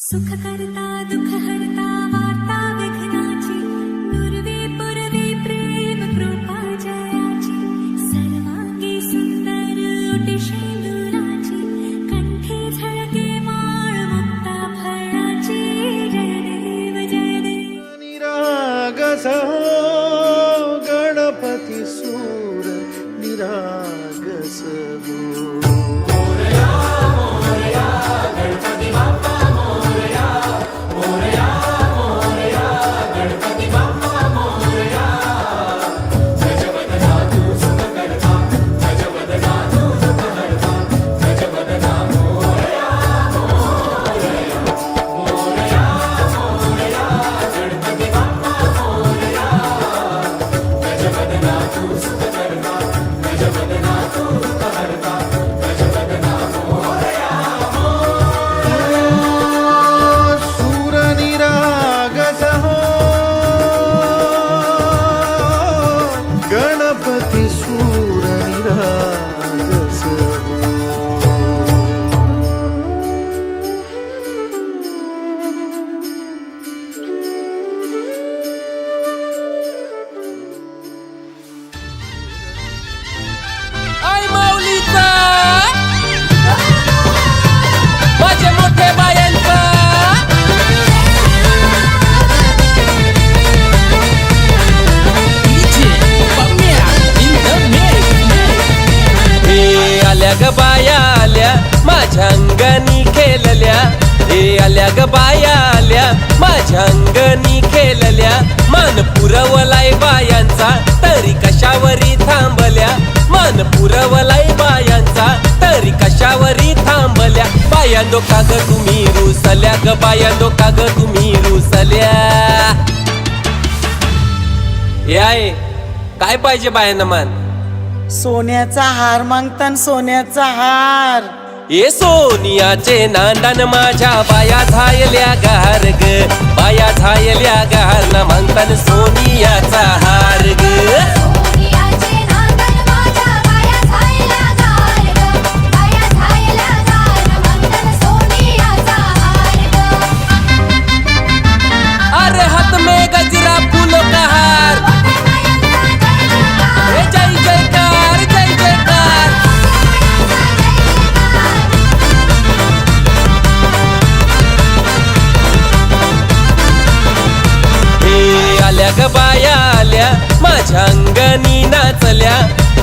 सुख करता दुख हरता वार्ता विघ्नाची नुरवी पुरवी प्रेम कृपा जयाची सर्वांगी सुंदर ओटी शेंदुराची कंठी झळके माळ मुक्ता फळाची जय देव निरागस हो गणपती सूर निरागस हो ग बाया आल्या माझ्या अंगणी खेळल्या हे आल्या ग बाया आल्या माझ्या अंगणी खेळल्या मान पुरवलाय बायांचा तरी कशावरी थांबल्या मान पुरवलाय बायांचा तरी कशावरी थांबल्या बायांदो का ग तुम्ही रुसल्या ग बायांदो का ग तुम्ही रुसल्या याय काय पाहिजे बायांना मान सोन्याचा हार मागतान सोन्याचा हार ए सोनियाचे नांदन माझ्या बाया झायल्या गार ग बाया झायल्या गार ना मागतान सोनियाचा हार ग अरे हाथ में गजरा फूलों का हार जय जयकार जय जयकार हे आल्या ग बाया आल्या माझ्या अंगणी नाचल्या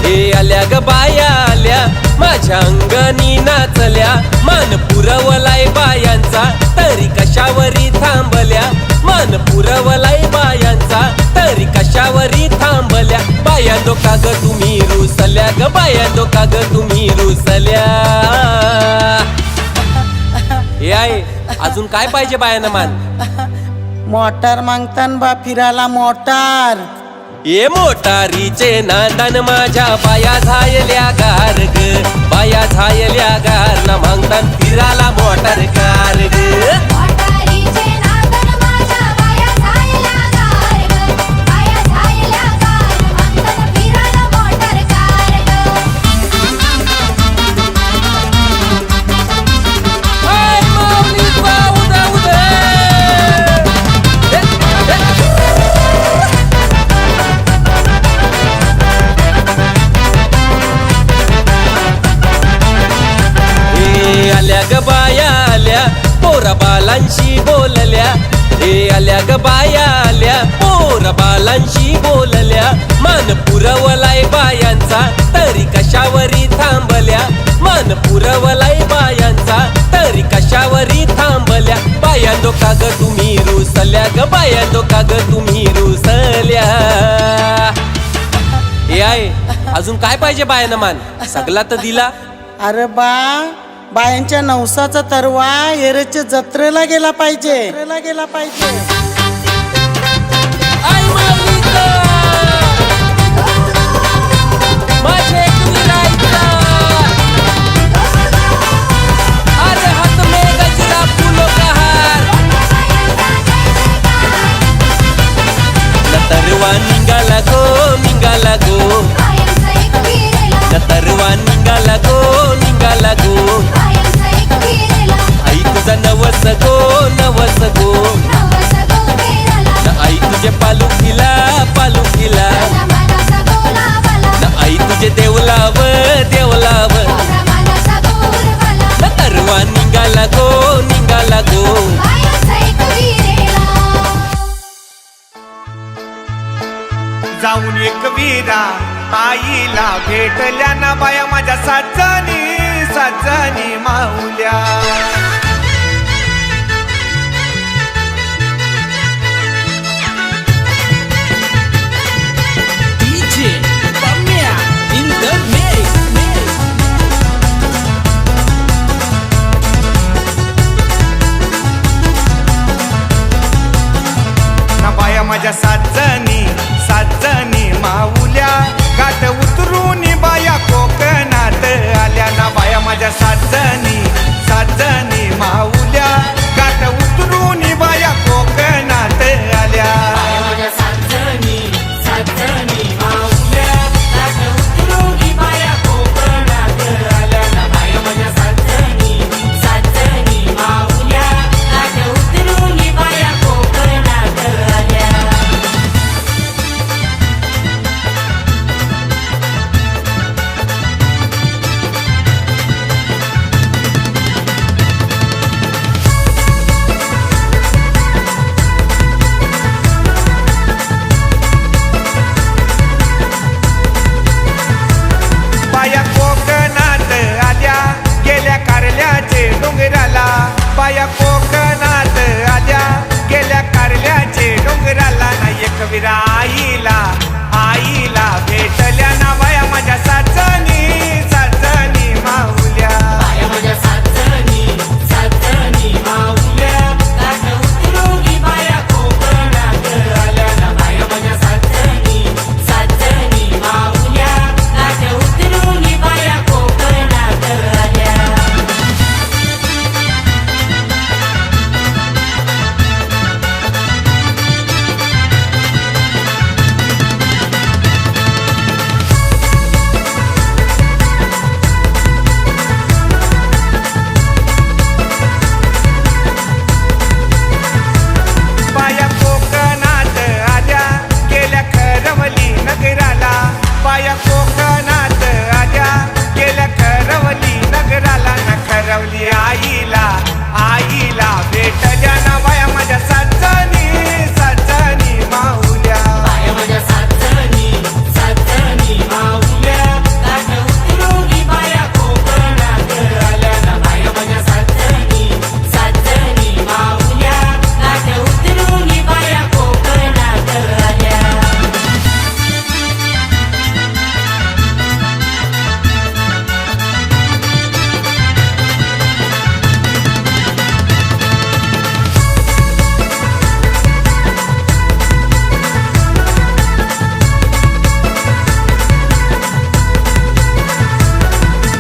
हे आल्या ग बाया आल्या माझ्या अंगणी नाचल्या मान पुरवलाय बायांचा तरी कशावरी थांबल्या मान पुरवलाय बायांचा तरी कशावरी थांबल्या बायांदो का ग तुम्ही रुसल्या ग बायांदो का ग तुम्ही रुसल्या याय अजून काय पाहिजे बायांना मान मोटार मागतान बा फिराला मोटार ए मोटारीचे नांदन माझ्या बाया झायल्या गार ग बाया झायल्या गार ना मागतान फिराला मोटार कार ग बाया आल्या पोरा बालांशी बोलल्या हे आल्या ग बाया आल्या पोरा बालांशी बोलल्या मान पुरवलाय बायांचा तरी कशावरी थांबल्या मान पुरवलाय बायांचा तरी कशावरी थांबल्या बायांदो का ग तुम्ही रुसल्या ग बायांदो का ग तुम्ही रुसल्या याय अजून काय पाहिजे बायांना मान सगळा तर दिला अरे बा बायांच्या नवसाचा तरवा एरच्या जत्रेला गेला पाहिजे अरे हाथ में गजरा फूलों का हार नतरवा निघाला गो नतरवा निघाला गो आई तुझा नवस गो जाऊन एकविरा आईला भेटल्या ना बाया माझ्या साजनी माऊल्या. बाया माझ्या साजनी माऊल्या गाठ उतरून बाया कोकणात आल्या ना. बाया माझ्या साजनी माऊल्या गाठ उतरून बाया कोकणात आल्या. बाया कोकणात आल्या गेल्या कारल्याचे डोंगराला. बाया कोकणात आल्या गेल्या कारल्याचे डोंगराला ना. एकविरा आईला भेटल्या ना बाया माझ्या साजनी माऊल्या. बाया कोकणात आल्या गेल्या खरवली नगराला. बाया कोकणात आल्या गेल्या खरवली नगराला ना. खरवली आईला भेटल्या ना बाया माझ्या साजनी माऊल्या.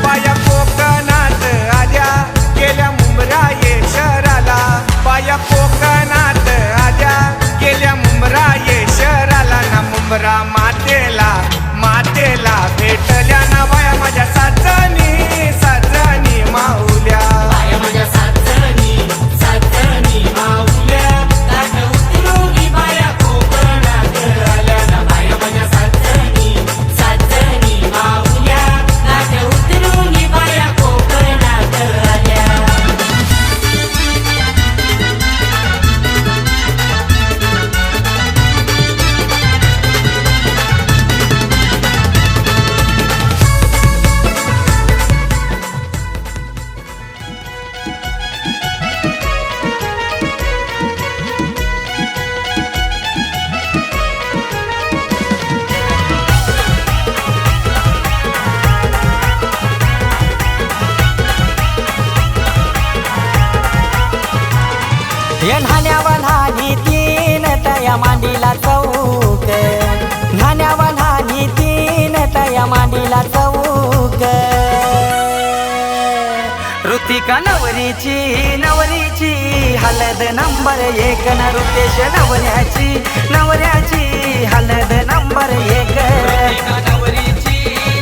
बाया कोकणात आल्या गेल्या मुंब्राये शहराला. बाया कोकणात आल्या गेल्या मुंब्राये शहराला ना. मुंब्रा मातेला भेटल्या ना बाया माझ्या साजनी माऊल्या. न्हाण्यावन्हानी तीन तया मांडीला चौक. न्हाण्यावन्हानी तीन तया मांडीला चौक. ऋतिका नवरीची हलद नंबर 1 न. ऋतेश नवऱ्याची हलद नंबर 1.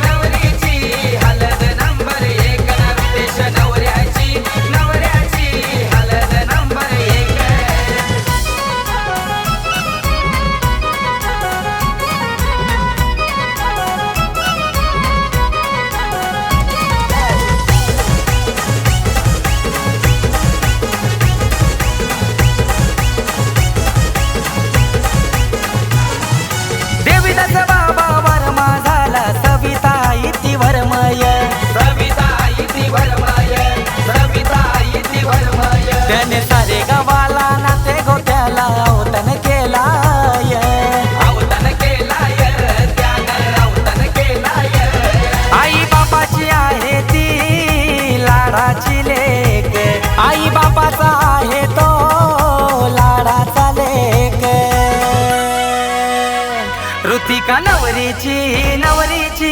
नवरीची हलद नंबर 1 न. ऋतेश नवऱ्याची हलद नंबर 1. देवीदास ऋतिका नवरीची नवरीची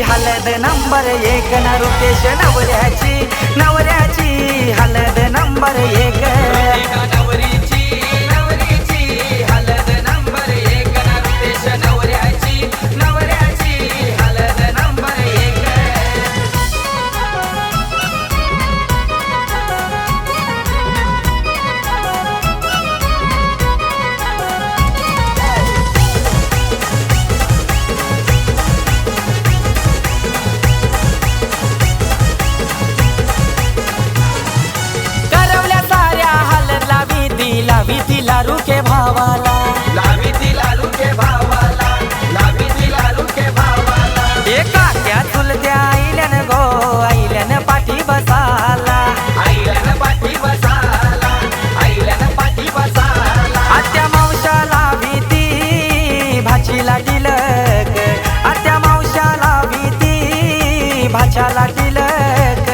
हलद नंबर एक न रुतेश नवऱ्याची नवऱ्याची हलद नंबर एक नवरीची नवरीची हलद नंबर एक नृत्याश नवऱ्याची नवऱ्याची हलद नंबर एक करवल्या साऱ्या हलद लावी तिला रुके भावाला लावी तिला रुके भावाला लावी तिला रुके भावाला एका त्या चुलत्या आईल्यान गो आईल्यान पाठी बसाला आईल्यान पाठी बसाला आईल्यान पाठी बसाला आत्या मावशाला भीती भाचीला टिलक आत्या मावशाला भीती भाच्याला टिलक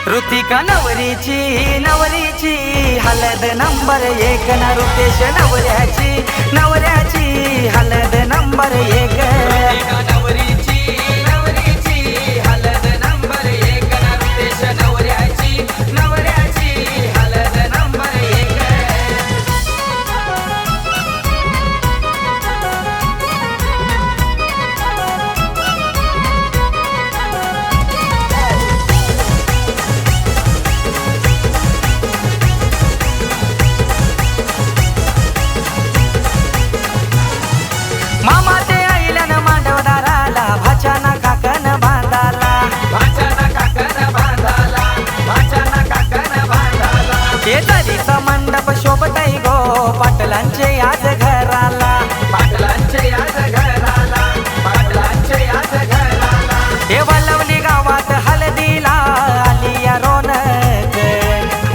ऋतिका नवरीची नवरीची हलद नंबर एक न रुतेश नवऱ्याची नवऱ्याची हलद नंबर एक नवरीची नवरीची हलद नंबर एक नृत्याश नवऱ्याची नवऱ्याची हलद नंबर एक मामा ते आईल्यान मांडवदाराला भाच्याना काकन बांधाला भाच्याना काकन बांधाला भाच्याना काकन बांधाला शेजारीचा मंडप शोभतई गो पाटलांचे आज घराला पाटलांचे आज घराला पाटलांचे आज घराला हे वलवली गावात हळदीला आली या रोनक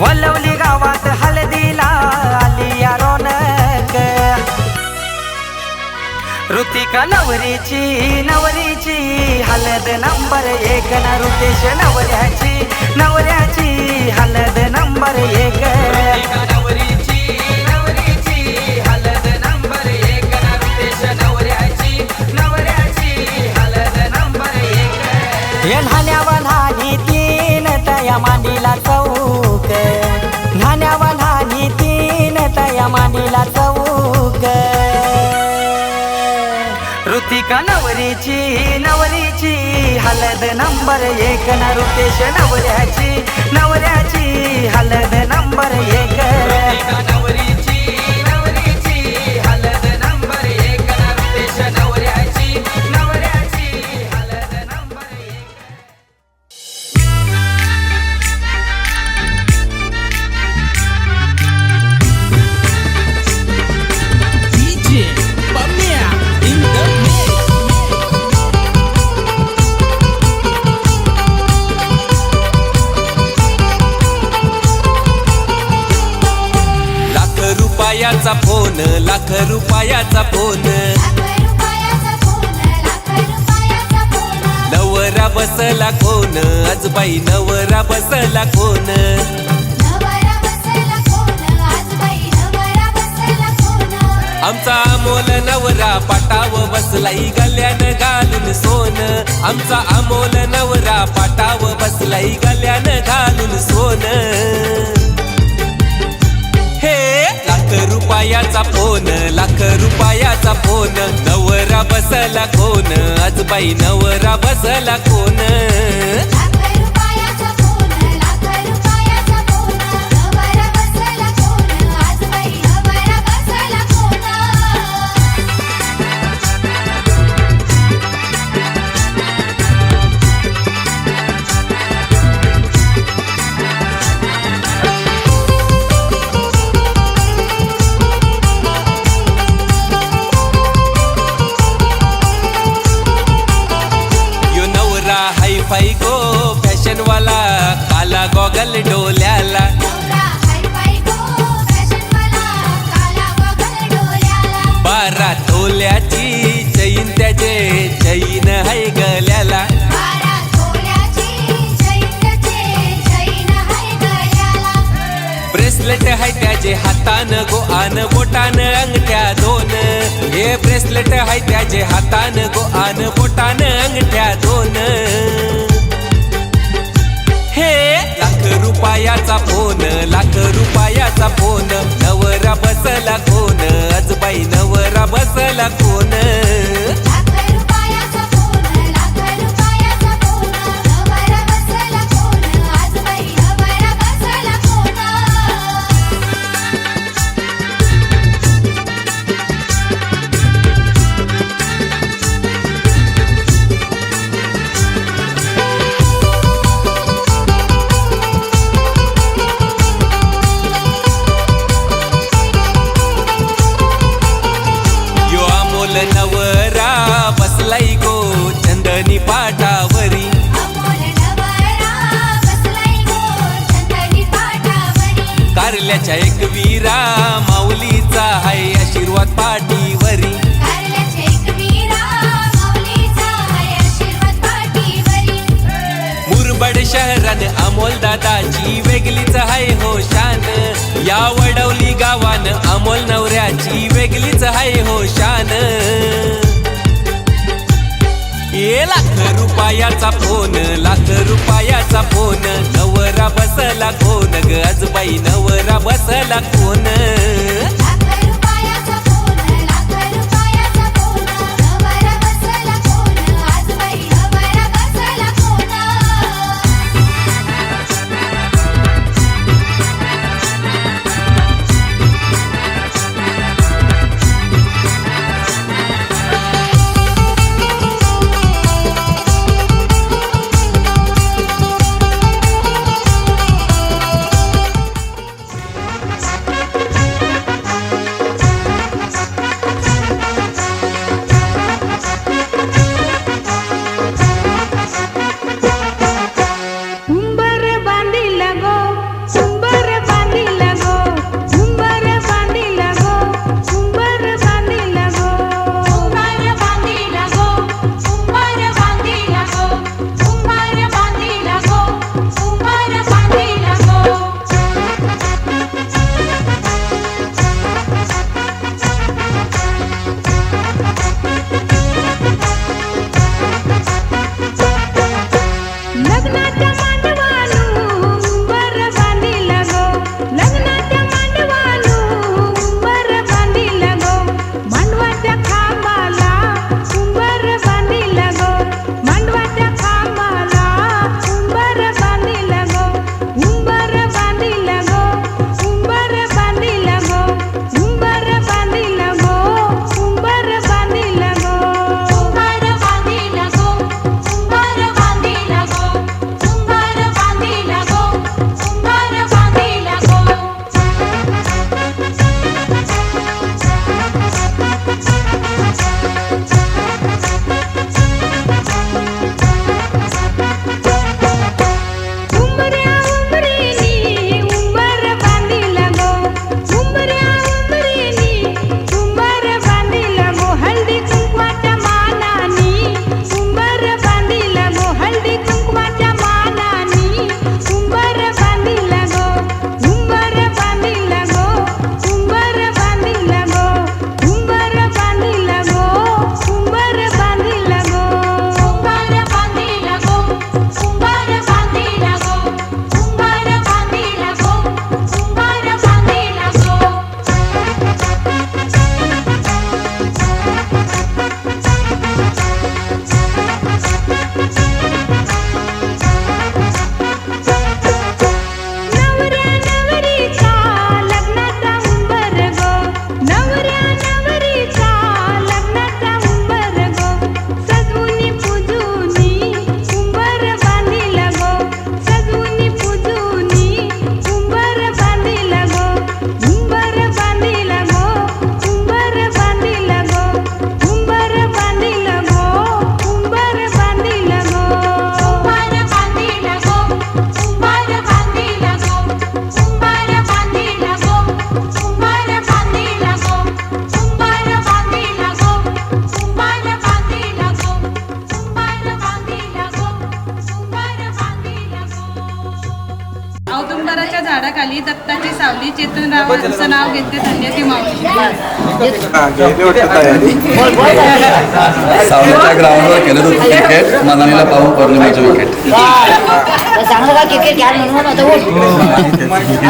वलवली गावात हळदीला आली या रोनक ऋतिका नवरीची नवरीची हलद नंबर एक न रुतेश नवऱ्याची नवऱ्याची हलद नंबर एक नवरीची नवरीची हलद नंबर एक नृत्याश नवऱ्याची नवऱ्याची हलद नंबर एक हे न्हाण्यावा न्हाणी तीन तया मांडीला चौक न्हाण्यावा न्हाणी तीन तया मांडीला चौक ऋतिका नवरीची नवरीची हलद नंबर एक न रुतेश नवऱ्याची नवऱ्याची हलद नंबर एक नवरीची नवरीची हलद नंबर एक नृत्याश नवऱ्याची नवऱ्याची हलद नंबर एक लाख रुपयाचा फोन लाख रुपयाचा फोन नवरा बसला कोण आजबाई नवरा बसला कोण आमचा अमोल नवरा पाटाव बसलाई गल्यान घालून सोन आमचा अमोल नवरा पाटाव बसलाई गल्यान घालून सोन हे लाख रुपयाचा फोन लाख रुपयाचा फोन नवरा बसला कोण आजबाई नवरा बसला कोण हाय गो फॅशन वाला काला गॉगल डोल्याला 12 तोल्याची चैन त्याचे चैन हाय गल्याला ब्रेसलेट हाय त्याचे हातान गो आन बोटान अंगठ्या दोन हे ब्रेसलेट हाय त्याचे हातान गो आन बोटान अंगठ्या दोन हे ₹1,00,000चा फोन ₹1,00,000चा फोन नवरा बसला कोण आजबाई नवरा बसला कोण ₹1,00,000चा फोन ₹1,00,000चा फोन नवरा बसला कोण आज बाई नवरा बसला कोण यो अमोल नवरा बसलाई गो चंदनी पाटावरी अमोल नवरा बसलाय गो चंदनी पाटावरी कारल्याच्या एक वीरा माऊलीचा हाय आशीर्वाद पाठीवरी कारल्याचे एक वीरा माऊलीचा हाय आशीर्वाद पाठीवरी मुरबड शहरान अमोल दादाची वेगळीच हाय हो शान या वडवली गावान अमोल नवऱ्याची वेगळीच हाय हो शान ₹1,00,000चा फोन ₹1,00,000चा फोन नवरा बसला कोण ग आजबाई नवरा बसला कोण ₹1,00,000चा फोन ₹1,00,000चा फोन नवरा बसला कोण आज बाई नवरा बसला कोण दत्ताची सावली चेतनरावांचं नाव घेते धन्य ती माऊली. सावलीच्या ग्राउंडवर केलं होतं क्रिकेट, मनालीला पाहून पौर्णिमेची विकेट.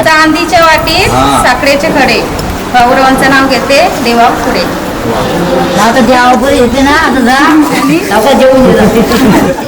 चांदीच्या वाटीत साखरेचे खडे, कौरवांचं नाव घेते देवा पुढे. आता देवा पुढे येते ना, आता जा आता जेवून गेला.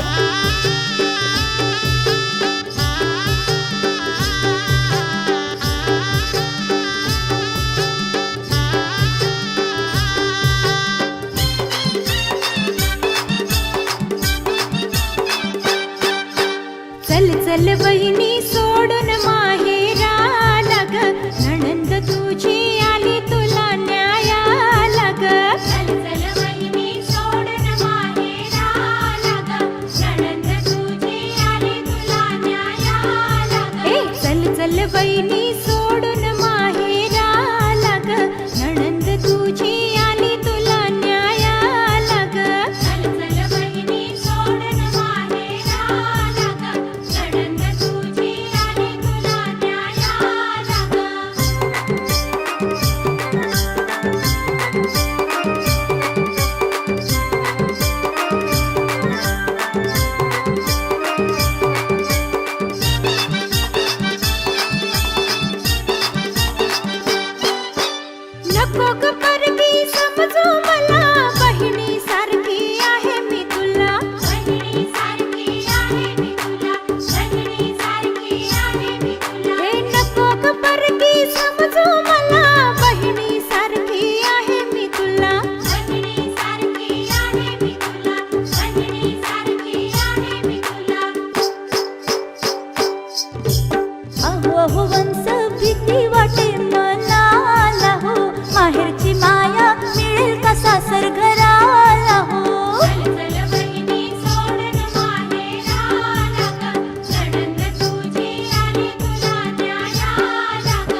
चल चल बहिणी सोडून माहेराला ग, नणंद तुझी आली तुला न्यायाला ग. चल चल बहिणी सोडून माहेराला ग, नणंद तुझी आली तुला न्यायाला ग. चल चल बहिणी सोडून माहेराला ग, नणंद तुझी आली तुला न्यायाला ग. चल चल बहिणी सोडून माहेराला ग, नणंद तुझी आली तुला न्यायाला ग. नको ग परकी समजू मला, बहिणी सारखी आहे मी तुला. बहिणी सारखी आहे मी तुला, बहिणी सारखी आहे मी तुला. हे नको ग परकी समजू मला, बहिणी सारखी आहे मी तुला. बहिणी सारखी आहे मी तुला, बहिणी सारखी आहे मी तुला. अहो अहो वंश भीती वाटे मनाला हो, माहेरची माया मिळेल का सासर घराला हो. चल चल बहिणी सोडून माहेराला ग, नणंद तुझी आली तुला न्यायाला ग.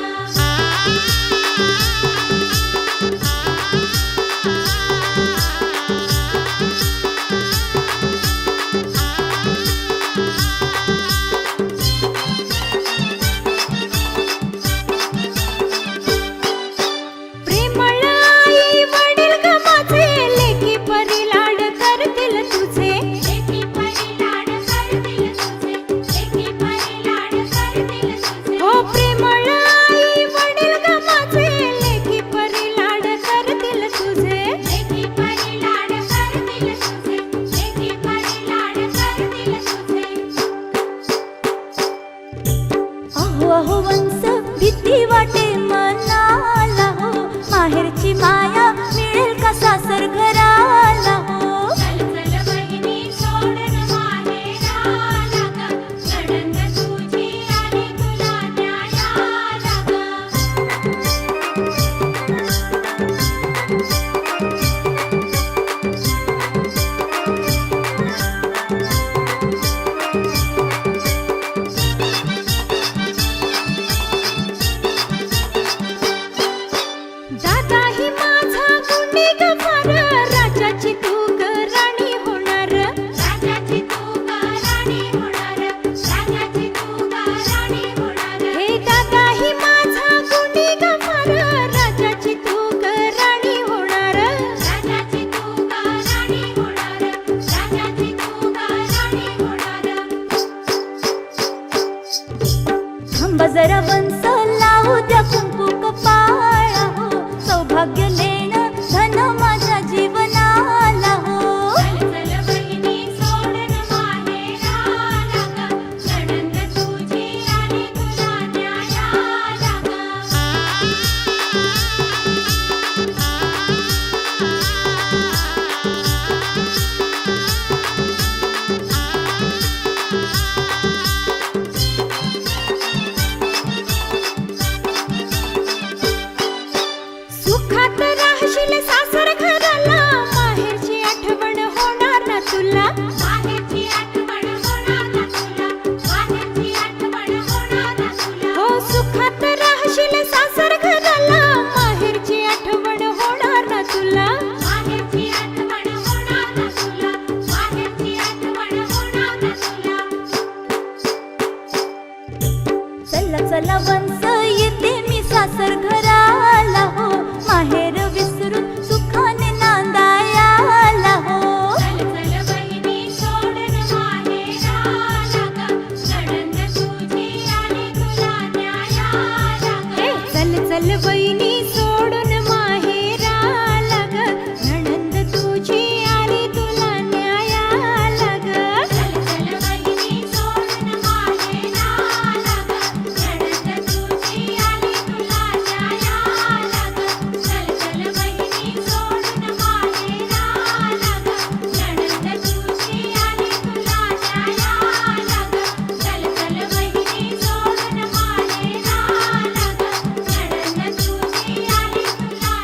वहिनी सोडून माहेराला ग नणंद तुझी आली तुला न्यायाला ग वहिनी सोडून माहेराला ग नणंद तुझी आली तुला न्यायाला ग वहिनी सोडून माहेराला ग नणंद तुझी आली तुला न्यायाला ग वहिनी सोडून माहेराला ग नणंद तुझी आली तुला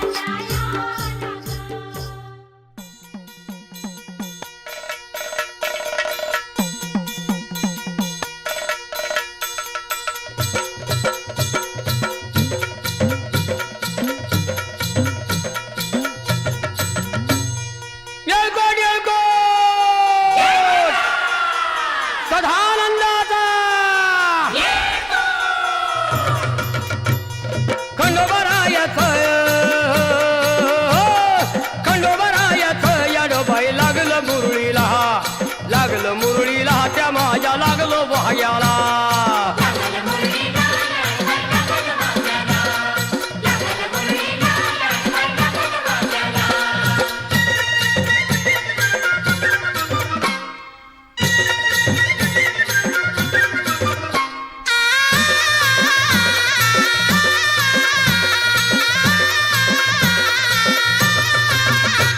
येळकोट येळकोट सदानंदाचा खंडोबरायाचं याडोबाई लागलं मुरळीला त्या माझ्या लागलो भाग्याला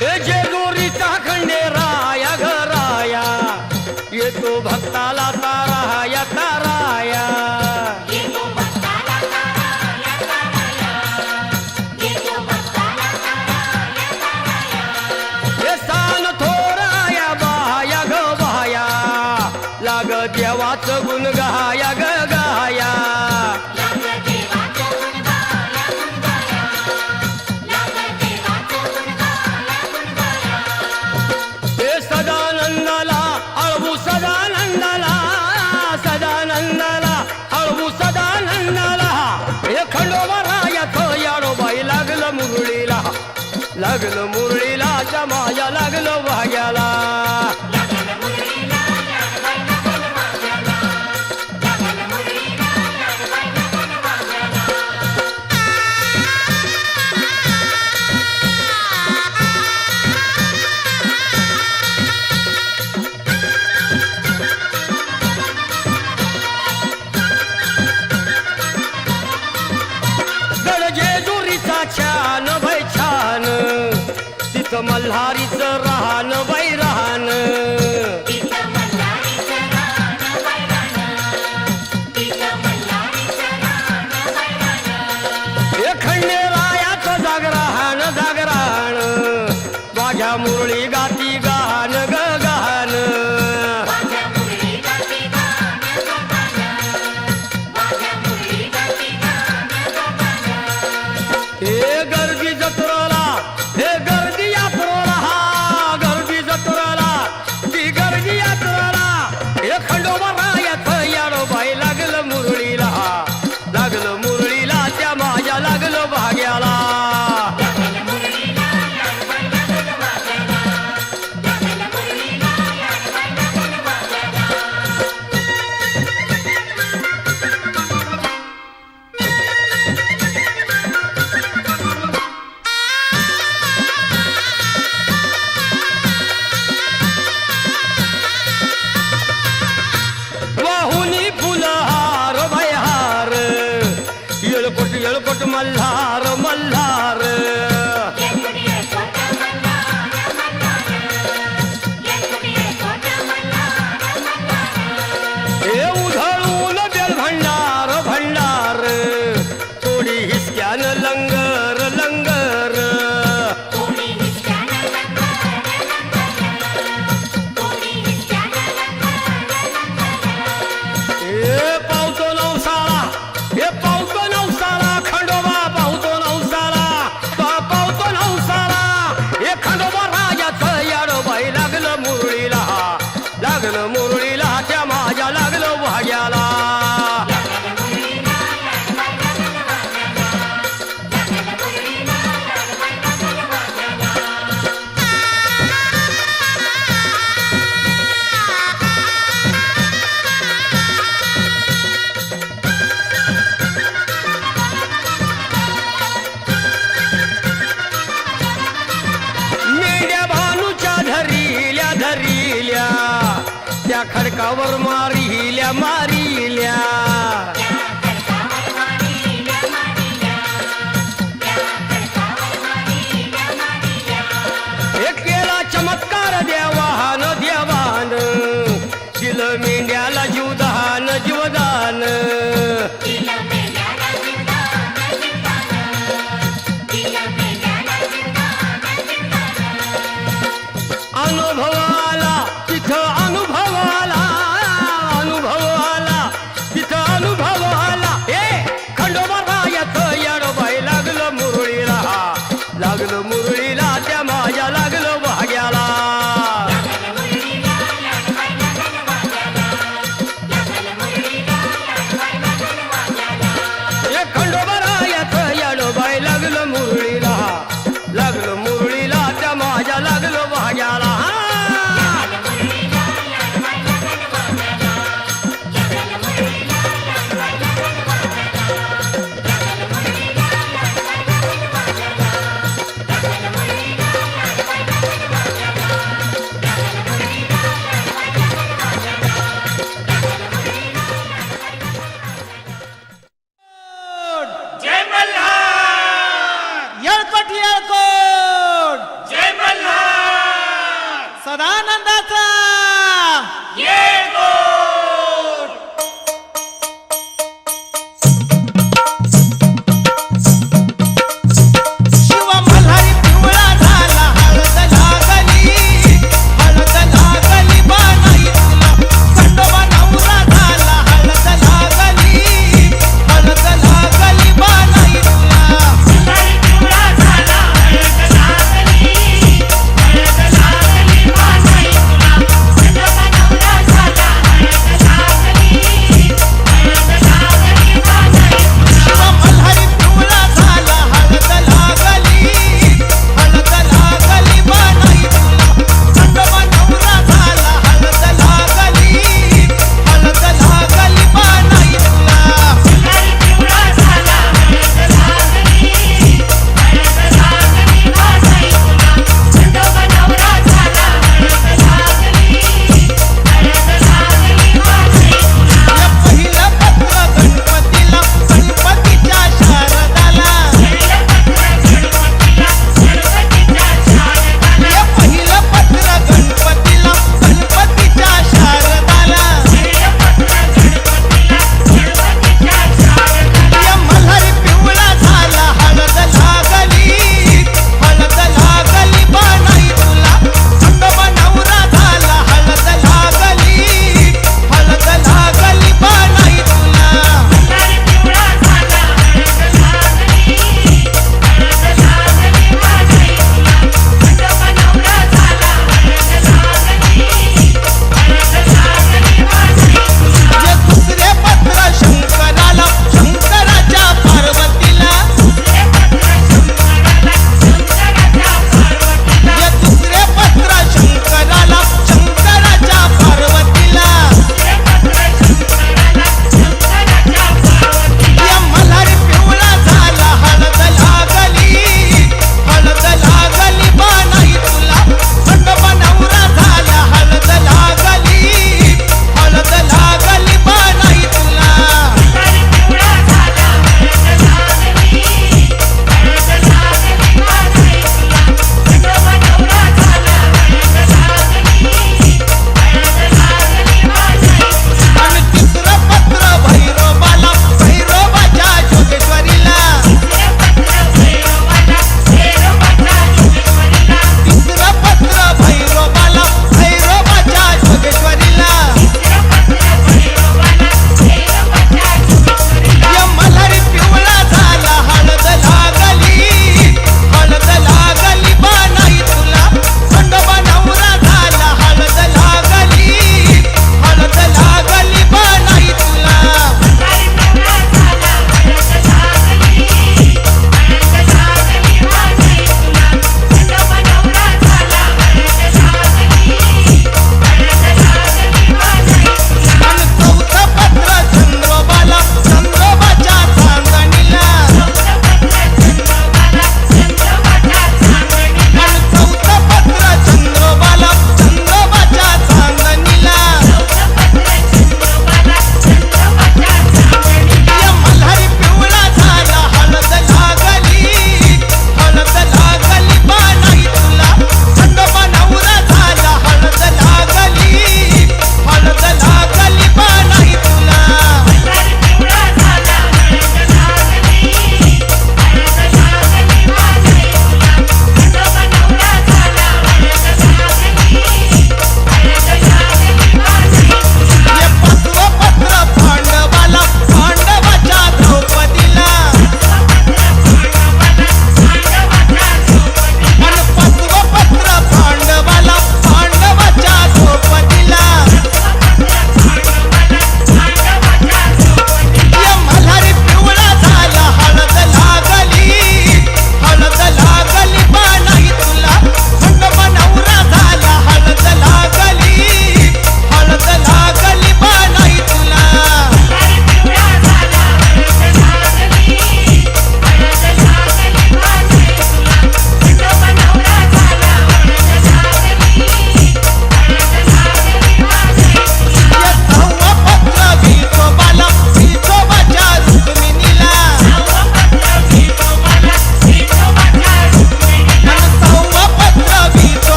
जेजुरीचा खंडेराया घराया येतो भक्ताला ताराया ताराया हे सान थोराया बाया ग बाया लाग देवाचं गुण गाया ग गाया हे सदानंदाला अळवू सदानंदाला सदानंदाला अळवू सदानंदाला हे खंडोबरायाचं याडोबाई लागलं मुरळीला त्या माझ्या लागलं भाग्याला जेजुरीचा छान बाई छान तिथं मल्हारीचं राहन बाई राहन हे खंडेरायाचं जागरण माझ्या मुरळी गाती गान ग गान हे गर्दी जत्रेला हे गर्दी यात्रेला गर्दी जत्रेला ती गर्दी यात्रेला हे खंडोबरायाचं याडोबाई लागलं मुरळीला त्या माझ्या लागलं भाग्याला वाहुनी फुलहार भयहार येळकोट मल्हार मल्हार हे उधळून बेल भंडार थोडी हिसक्यानं लंगर लंगर हे पावतो नवसाला खंडोबा पावतो नवसाला खडकावर मारिल्या मारिल्या एक केला चमत्कार देवान देवान दिलं मेंढ्याला जीवदान जीवदान अनुभवाला तिथं अनुभवाला अनुभवाला तिथं अनुभवाला ए खंडोबा येतं येडोबाई लागलं मुरळीला त्या माझ्या लागलं भाग्याला ए खंडोबा येतं येडोबाई लागलं मुरळीला त्या माझ्या लागलं भाग्याला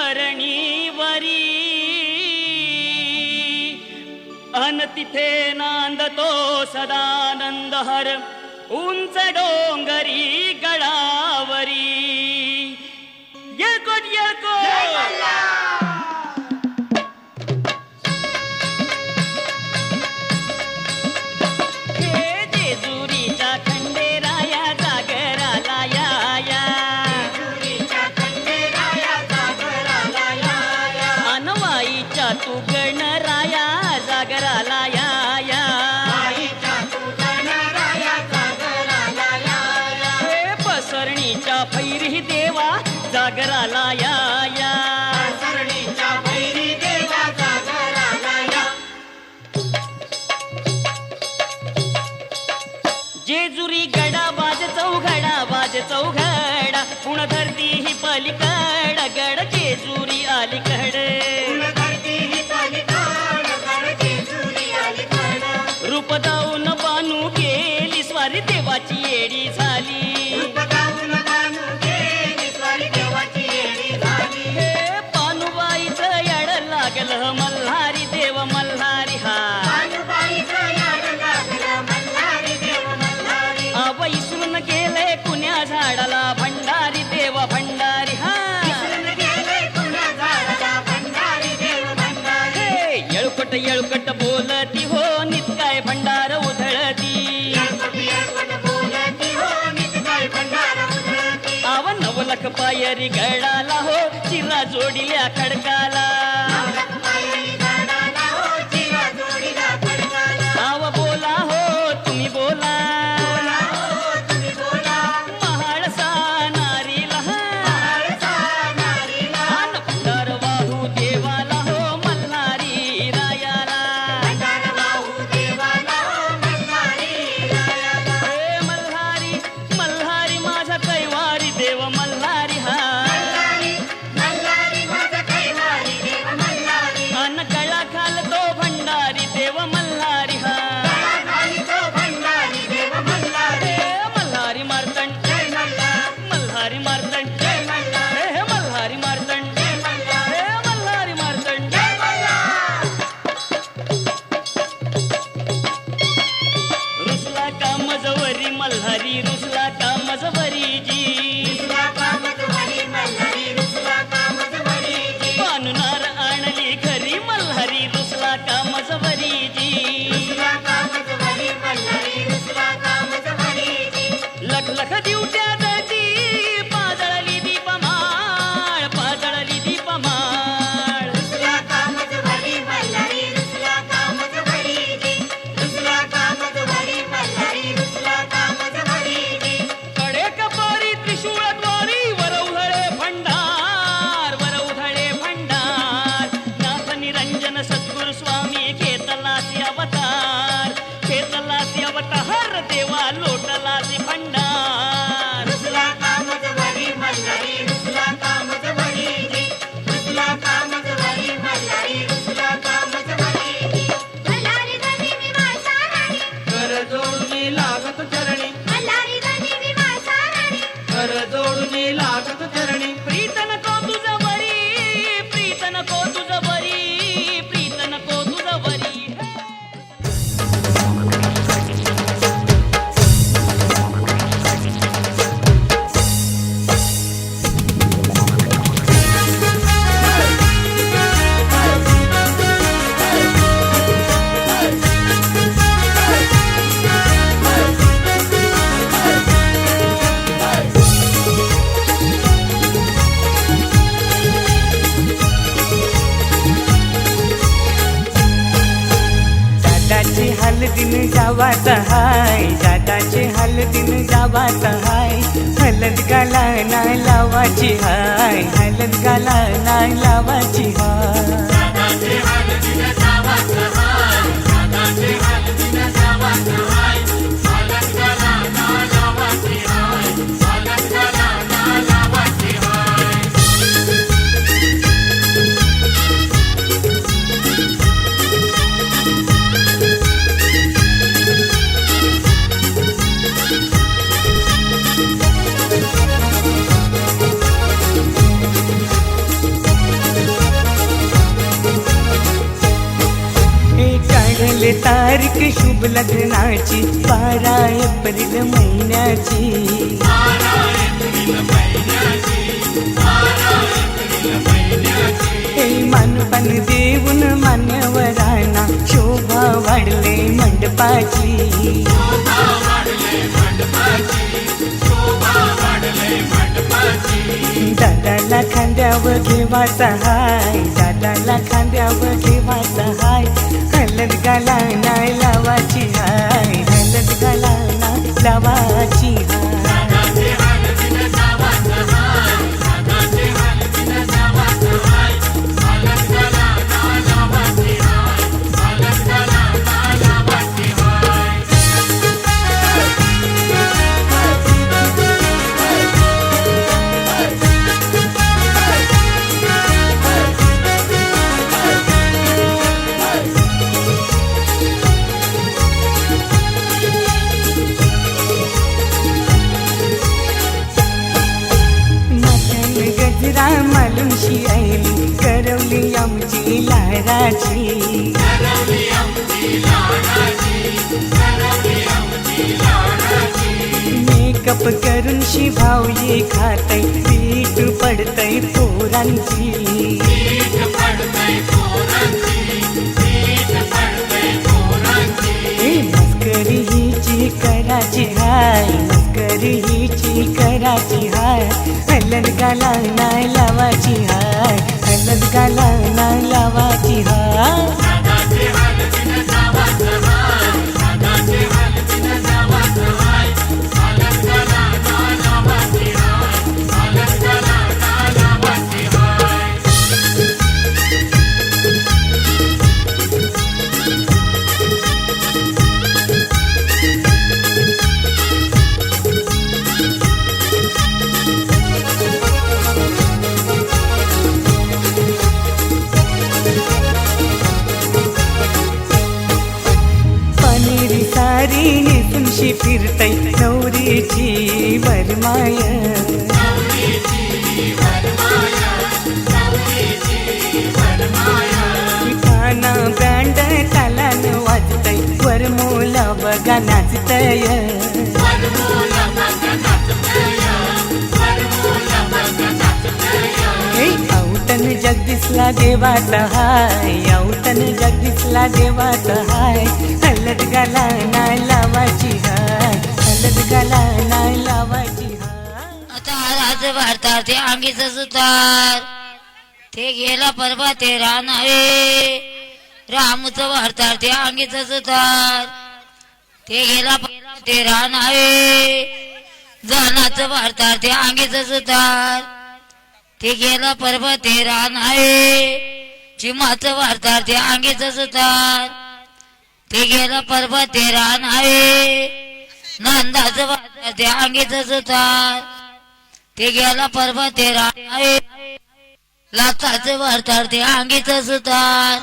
धरणीवरी अन तिथे नांदतो सदानंद हर उंच डोंगरी गडावरी येळकोट येळकोट तू गणराया जागराला या हे पसरणीच्या फैरी देवा जागराला या जेजुरी गडा बाज चौघडा पुण धरती ही पलीकड गड जेजुरी अलीकड रूप दाऊन बानू गेली स्वारी देवाची येडी झाली हे पानुबाईचं याड लागलं मल्हारी देव मल्हारी हा विसरून गेले कुण्या झाडाला भंडारी देव भंडारी हा येळकोट येळकोट बोलती हो नित काय भंडार उधळती आव नवलख पायरी गडाला हो चिरा जोडिल्या खडकाला आव बोला हो तुम्ही बोला महाळसा नारीला आन भंडार वाहू देवाला हो मल्हारी रायाला हे मल्हारी मल्हारी माझा कैवारी देव मल्हारी हा अन गळा खालतो भंडारी देव मल्हारी हा हे मल्हारी मार्तंड मल्हारी मार्तंड हे मल्हारी मार्तंड हे मल्हारी मार्तंड रुसला का मजवरी मल्हारी रुसला का मजवरी जी पानुनार आणली घरी मल्हारी रुसला का मजवरी जी लख लख दिवट्या दती पाजळली दीपमाळ पाजळली दीपमाळ कडे कपारी त्रिशूळद्वारी वरवधळे भंडार नाथ निरंजन सद्गुरु स्वामी घेतलासी अवतार देवा लोटलासी भंडार मल्हारी धनी मी मासा राणी कर जोडून लागत चरणी मल्हारी धनी मी मासा राणी कर जोडून लागत चरणी प्रीत नको तुझ वरी प्रीत नको तुझ वरी प्रीत नको तुझ वरी दादाची हलदीन जावात हाय दादाची हलदीन जावात हाय हलद गाला नाही लावाची हाय हलद गाला नाही लावाची हाय ठरले तारीख शुभ लग्नाची 12 एप्रिल महिन्याची हे मानपान देऊन मान्यवरांना शोभा वाढले मंडपाची दादाला खांद्यावर घेवाचा हाय दादाला खांद्यावर घेवाचा हाय हलद गाला नाही लावाची हाय हलद गाला नाही लावाची हाय मालुमशी आईली करवली आमची लाडाची मेकअप करून शिभावली खातय पीठ पडतय पोरांची मस्करी हिची कराची हाय मस्करी हिची कराची हाय हलद गाला नाही लावाची हाय हलद गाला नाही लावाची हाय सारी नेसूनशी फिरतय नवरीची वरमाय काना बँड तालान वाजतय वरमोला बघा नाचतय औतन जगदीशला देवाचा हाय औतन जगदीशला देवाचा हाय हलद गाला नाही लावाची हाय हलद गाला नाही लावाची हाय आता आज भारतात अंगीचं सुतार ते गेला परवा ते रानावे रामचं भारतात अंगीचं सुतार ते गेला ते रानावे जनाचं भारतात अंगीचं सुतार ते गेला परवा ते रानावे चिमाचं भारतात अंगीचं सुतार ते गेला परवा ते रानावे नंदाचं भारतात अंगीचं सुतार ते गेला परवा ते रानावे लाताचं भारतात अंगीचं सुतार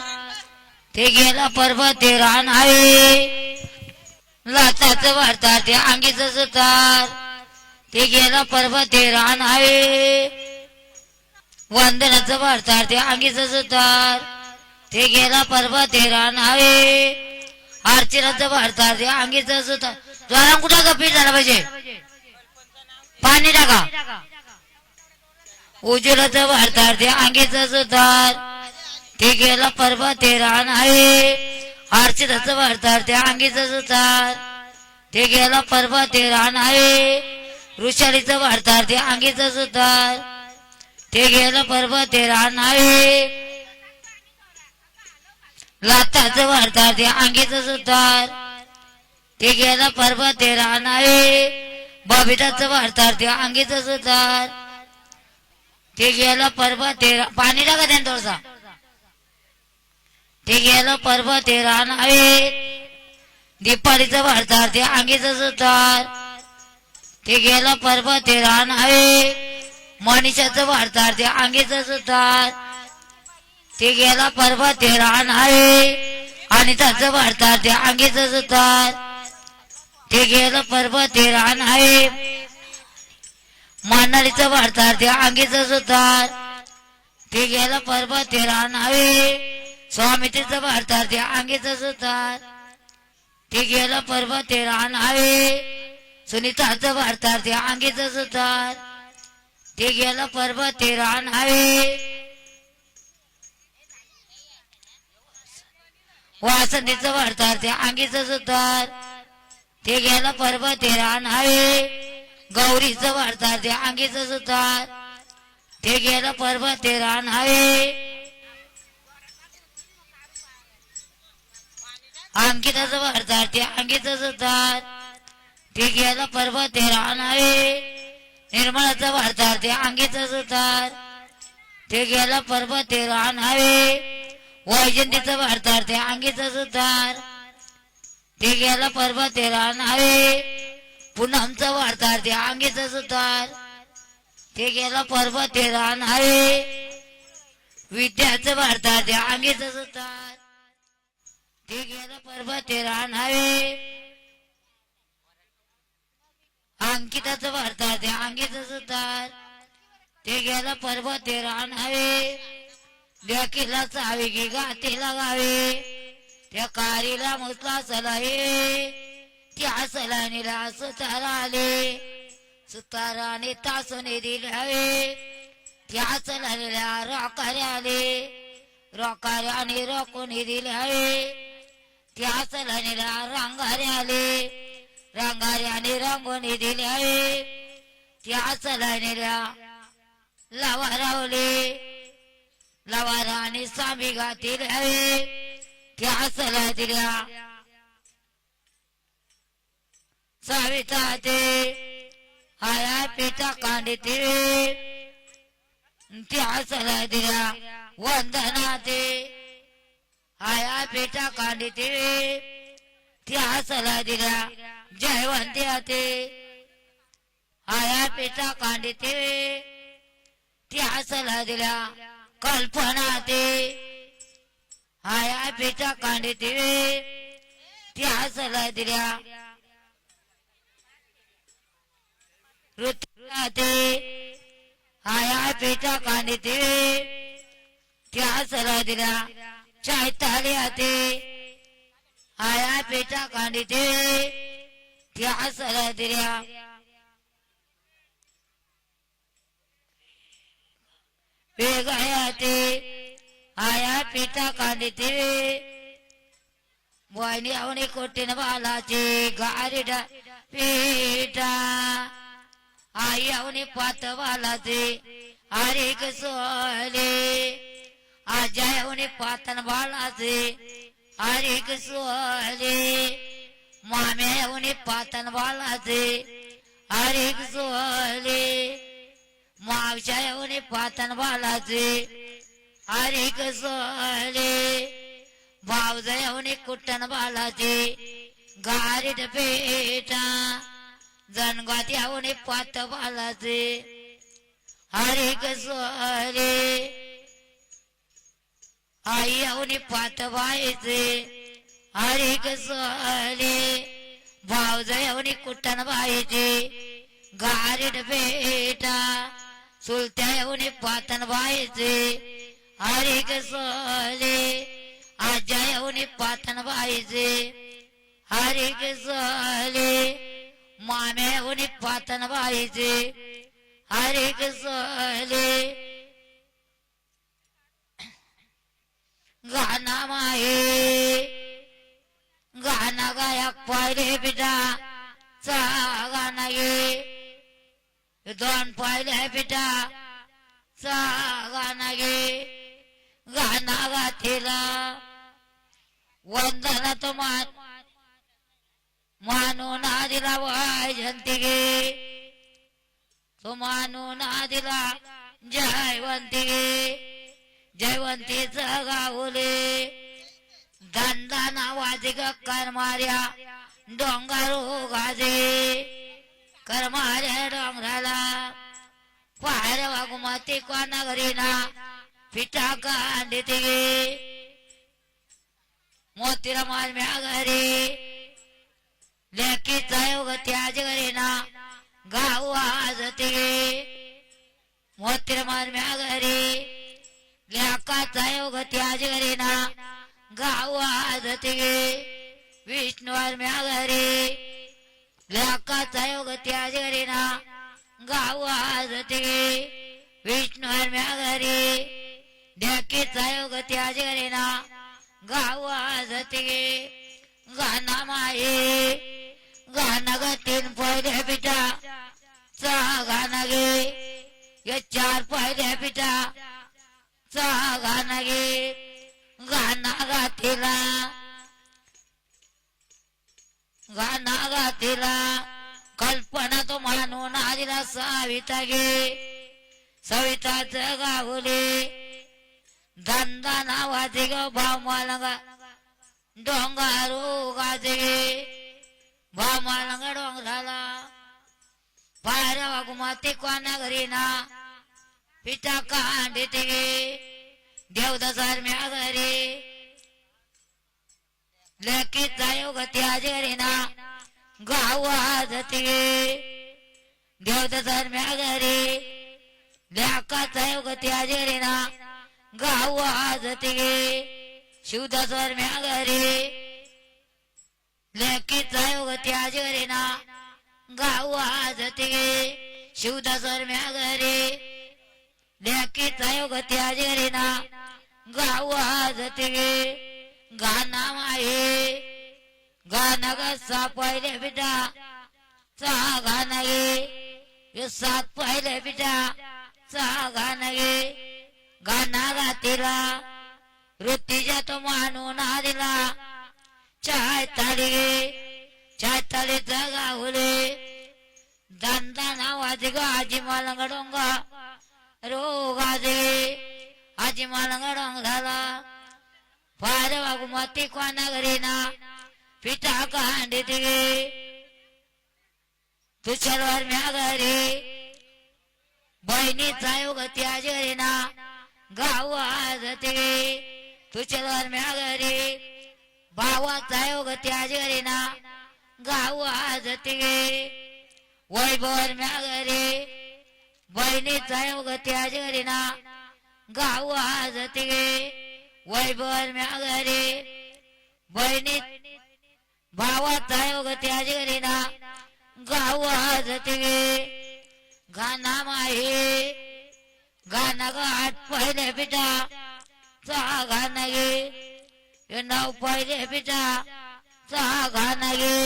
ते गेला परवा ते रानावे लाताचं भारतात अंगीचं सुतार ते गेला परवा ते रानावे वंदनाचं भारतात अंगीचं सुतार ते गेला परवा ते रानावे अर्चनाचं भारतात अंगीचं सुतार ज्वारा कुठं गप्पीट झाला पाहिजे पाणी टाका उज्ज्वलाचं भारतात अंगीचं सुतार ते गेला परवा ते रानावे अर्चनाचं भारतात अंगीचं सुतार ते गेला परवा ते रानावे वृषालीचं भारतात अंगीचं सुतार ते गेला परवा ते रानावे लाताचं भारतात अंगीचं सुतार ते गेला परवा ते रानावे बबिताचं भारतात अंगीचं सुतार ते गेला परवा ते पाणी टाका त्यानं थोडसा ते गेला परवा ते रानावे दीपालीचं भारतात अंगीचं सुतार ते गेला परवा ते रानावे मनीषाचं भारतात अंगीचं सुतार ते गेला परवा ते रानावे अनिताचं भारतात अंगीचं सुतार ते गेला परवा ते रानावे मानालीचं भारतात अंगीचं सुतार ते गेला परवा ते रानावे स्वामित्रीचं भारतात अंगीचं सुतार ते गेलं पर्वत ते रान आहे सुनीताचं वार्तार ते अंगीचं सुतार ते गेलं पर्वत ते रान आहे वासंतीचं वार्तार ते अंगीचं सुतार ते गेलं पर्वत ते रान आहे गौरीचं वार्तार ते अंगीचं सुतार ते गेलं पर्वत ते रान आहे अंकिताचं वार्तार ते अंगीचं सुतार ते गेलं पर्वत ते रान आहे निर्मळाचं वार्तार ते अंगीचं सुतार ते गेलं पर्वत ते रान आहे वैजंतीचं वार्तार ते अंगीचं सुतार ते गेलं पर्वत ते रान आहे पूनमचं वार्तार ते अंगीचं सुतार ते गेलं पर्वत ते रान आहे विद्याचं वार्तार ते अंगीचं सुतार ते गेलं पर्वत ते रान आहे अंकिताचं वार्तार ते अंगीचं सुतार ते गेलं पर्वत ते रान आहे देखीला चावी की गातीला गावे त्या कारीला मुसला सलाहे त्या सलानीला सुतार आले सुताराने तासने दिल्यावे त्या सलानीला रोकारे आले रोकाऱ्याने रोखून दिल्यावे त्या सलानीला रांगारे आले रांगाऱ्याने रंगून दिल्यावे त्या सलानीला लावा रावले लवाराने सामी गातील हवे त्या सला दिल्या साविता ते आया पिता कांडिते त्या सला दिल्या वंदना ते आया पिता कांडिते त्या सला दिल्या जयवंत्या ते आया पिता कांडिते त्या सला दिल्या कल्पना ते आया पिता कांडिते त्या सला दिल्या ऋतुला ते आया पिता कांडिते त्या सला दिल्या चैताल्या ते आया पिता कांडिते त्या सला दिल्या वेगाया ते आया पिता कांडिते वाहिनी आवणी कोटीन बालाचे गारीडा पेटा आई आवणी पात बालाचे आरेक सोले आजा आवणी पातन बालाचे आरेक सोले मामे आवणी पातन बालाचे आरेक सोले मावशा येऊन पातन बालाचे आरेक सोले भावजा येऊन कुट्टन बालाचे गारीट पेटा जनगात येऊन पात बालाचे आरेक सोले आई येऊन पात बायचे आरेक सोले भावजा येऊन कुट्टन बायचे गारीट पेटा सुलत्या येऊन पातन बायचे आरेक सोले आजा येऊन पातन बायचे आरेक सोले माम्या येऊन पातन बायचे आरेक सोले गाना माये गाना गायक पाहिले बिटा चा गाना ये दोन पाहिले बिटा चा गाना गे गाना गाथीला वंदना तो मानून आदिला वैजंती गे तो मानून आदिला जयवंती गे जयवंतीच गावले दंडा नावाचे कर मार्या डोंगारो गाजे कर मार्या डोंगराला पायर वागुमती कोणा घरीना पिठा कांडिते गे मोतीला मालम्या घरी लेकीचा योग त्याज घरीना गाव वाजते गे मोतीला मालम्या घरी लेकाचा योग त्याज घरीना गाव वाजते गे विष्णुवर म्या घरी लाकाचा योग त्याज घरी ना गाव वाजते विष्णुवर म्या घरी ढ्याकीचा योग त्याज घरी ना गाव वाजते गाना माये गाना ग तीन पहिले पिठा चा गाना गे या चार पहिले पिठा चा गाना गे गाना गातीला गाना गातीला कल्पना तो म्हणून आदिला सविता गे सविताच गावले धंदा नावाचे ग भाव मालंगा डोंगारो गाजे भाव मालंगा डोंगराला पायऱ्या वागू माते कोणा घरी ना पिता कांडे ते देवदासार म्या घरी लेकीचा योग त्याज घरी ना गाव वाजते देवदासार म्या घरी लेकाचा योग त्याज घरी ना गाव वाजते शिवदासार म्या घरी लेकीचा योग त्याज घरी ना गाव वाजते शिवदासर म्या घरी लेकीचा योग त्याज घरी ना गाव वाजते गाना माये गाना ग सा पहिले बिटा चा गाना गे सात पहिले बिटा चा गाना गे गाना गातीला वृत्तीच्या तो मानून आदिला चाय ताळी चाय ताळीचा गावले दांदा नावाचे ग आजी मालंगा डोंगा रोगाजे आजी मालंगा डोंगराला फार वागू माती कोणा घरी ना पिठा कांडे ते तुझ्यावर म्या घरी बहिणीचा योग त्याज घरी ना गाव वाजते तुझ्यावर म्या घरी भावाचा योग त्याज घरी ना गाव वाजते वैभवर म्या घरी बहिणीचा योग त्याज घरी ना गाव वाजते वैभवर म्या घरी बहिणी भावाचा योग त्याज घरी ना गाव वाजते गाना माहे गाना ग आठ पहिले पिठा चा गाना गे नाव पहिले पिठा चा गाना गे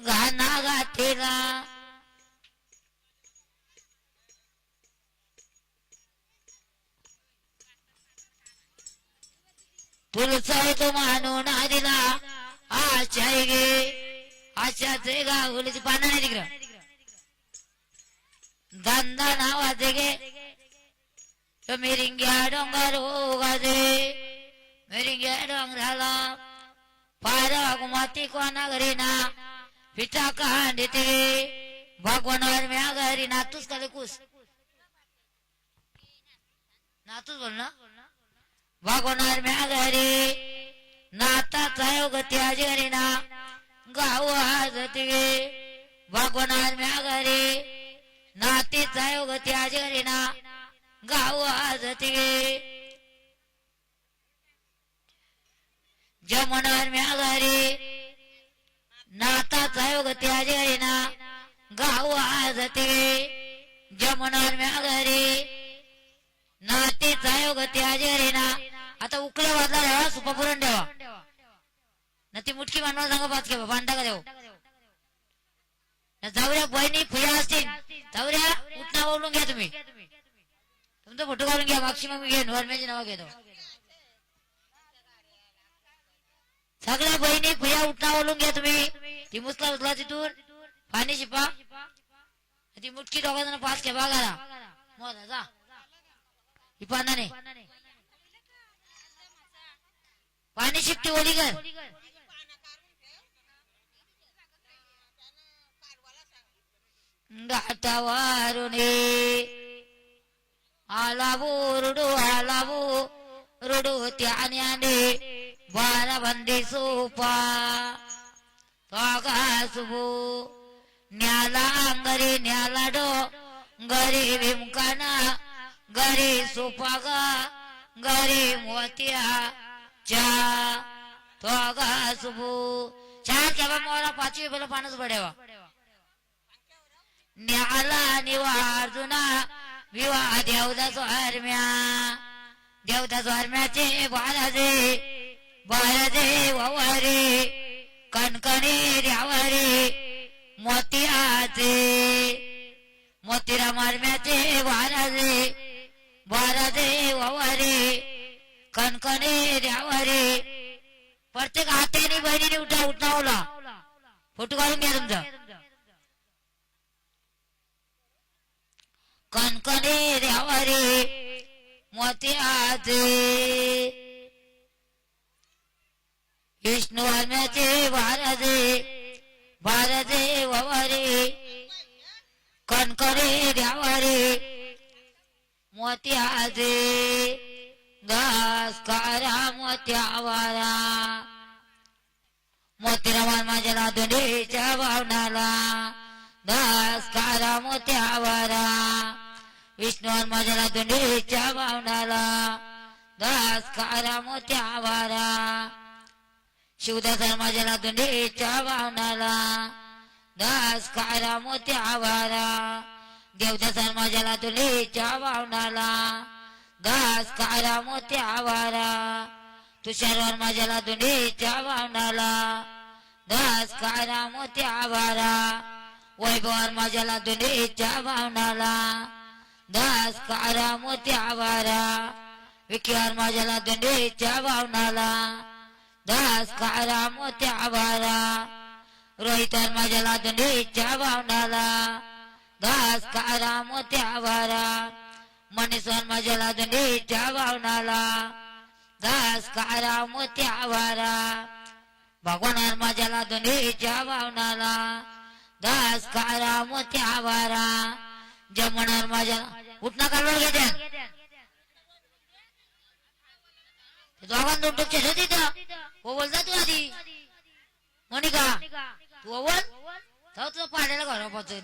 गाना गातीला तुलसा तो मानून आदिला आशा गे आशाचे गावलीची पानं नाही तिकडं धंदा नावाचे गे मिरिंग्या डोंगर हो गाजे मिरिंग्या डोंगराला पायरा माती कोणा घरी ना पिठा कांडे ते भगवानवर म्या घरी नातूस का कुस नातूस बोल ना भगवानवर म्या घरी नाताचा योग त्याज घरी ना गाव वाजते भगवानवर म्या घरी नातीचा योग त्याज घरी ना गाव वाजते जमनावर म्या घरी नाताचा योग त्याज घरी ना गाव वाजते जमनावर म्या घरी नातीचा योग त्याज घरी ना आता उकळे वाजला द्यावा सुपा पुरण द्यावा ना ती मुटकी बांधवा सांगा पाच घ्यावा बांधा का देऊ जाऊया बहिणी फुया असतील जाऊया उठणा बोलून घ्या तुम्ही तुमचा फोटो काढून घ्या मागची मग मी घेईन वरम्याची नाव घेतो सगळ्या बहिणी फुया उठणा बोलून घ्या तुम्ही ती मुसला उचला तिथून पाणी शिपा ती मुटकी दोघांना पाच घ्या बागाला मोजा जा ही पानाने पाणी शिपटी ओली कर घाटावारुणे आलावो रुडू त्याने बारा बंदी सोपा सुबो न्याला अंगरी न्याला डो गरी भीमकाना गरी सोपा गा गरी मोतिया चा सुबो चार केव्हा मोरा पाचवी बोला पानच बडेवा न्याला निवार्जुना विवाह देवदा स्वारम्या देवता स्वारम्याचे बाराजे ववारे कणकणे द्यावारे मोतियाचे मोतीरा मारम्याचे बाराजे ववारे कणकणे द्यावारे प्रत्येक हात्याने बहिणीने उठावला फोटो काढून घ्या तुमचा कणकणे द्यावारे मोतियाचे विष्णू आम्याचे बाराजे ववारे कणकणे द्यावारे मोतियाचे दासकारा मोत्यावारा मोतीरामान माझ्या दोंडीच्या भावनाला दासकारा मोत्यावारा विष्णुवान माझ्या दोंडीच्या भावनाला दासकारा मोत्यावारा शिवदास माझ्या दोंडीच्या भावनाला दासकारा मोत्यावारा देवदास माझ्या दोंडीच्या भावनाला दासकारा मोत्यावारा तुषारवर माझ्या दोंडीच्या भावनाला दासकारा मोत्यावारा वैभवार माझ्या दोंडीच्या भावनाला दासकारा मोत्यावारा विकीवार माझ्या दोंडीच्या भावनाला दासकारा मोत्यावारा रोहितार माझ्या दोंडीच्या भावनाला दासकारा मोत्यावारा मनीश्वर माझ्या दोंडीच्या भावनाला दासकारा मोत्यावारा भगवानार माझ्या दोंडीच्या भावनाला दासकारा मोत्यावारा जमणार माझ्या उठना काढून घेते दोघांना दोन टोक केलं तिथं ओवल जा तू आधी मोनिका तू ओवल जाऊ तुझं पाड्याला घरापासून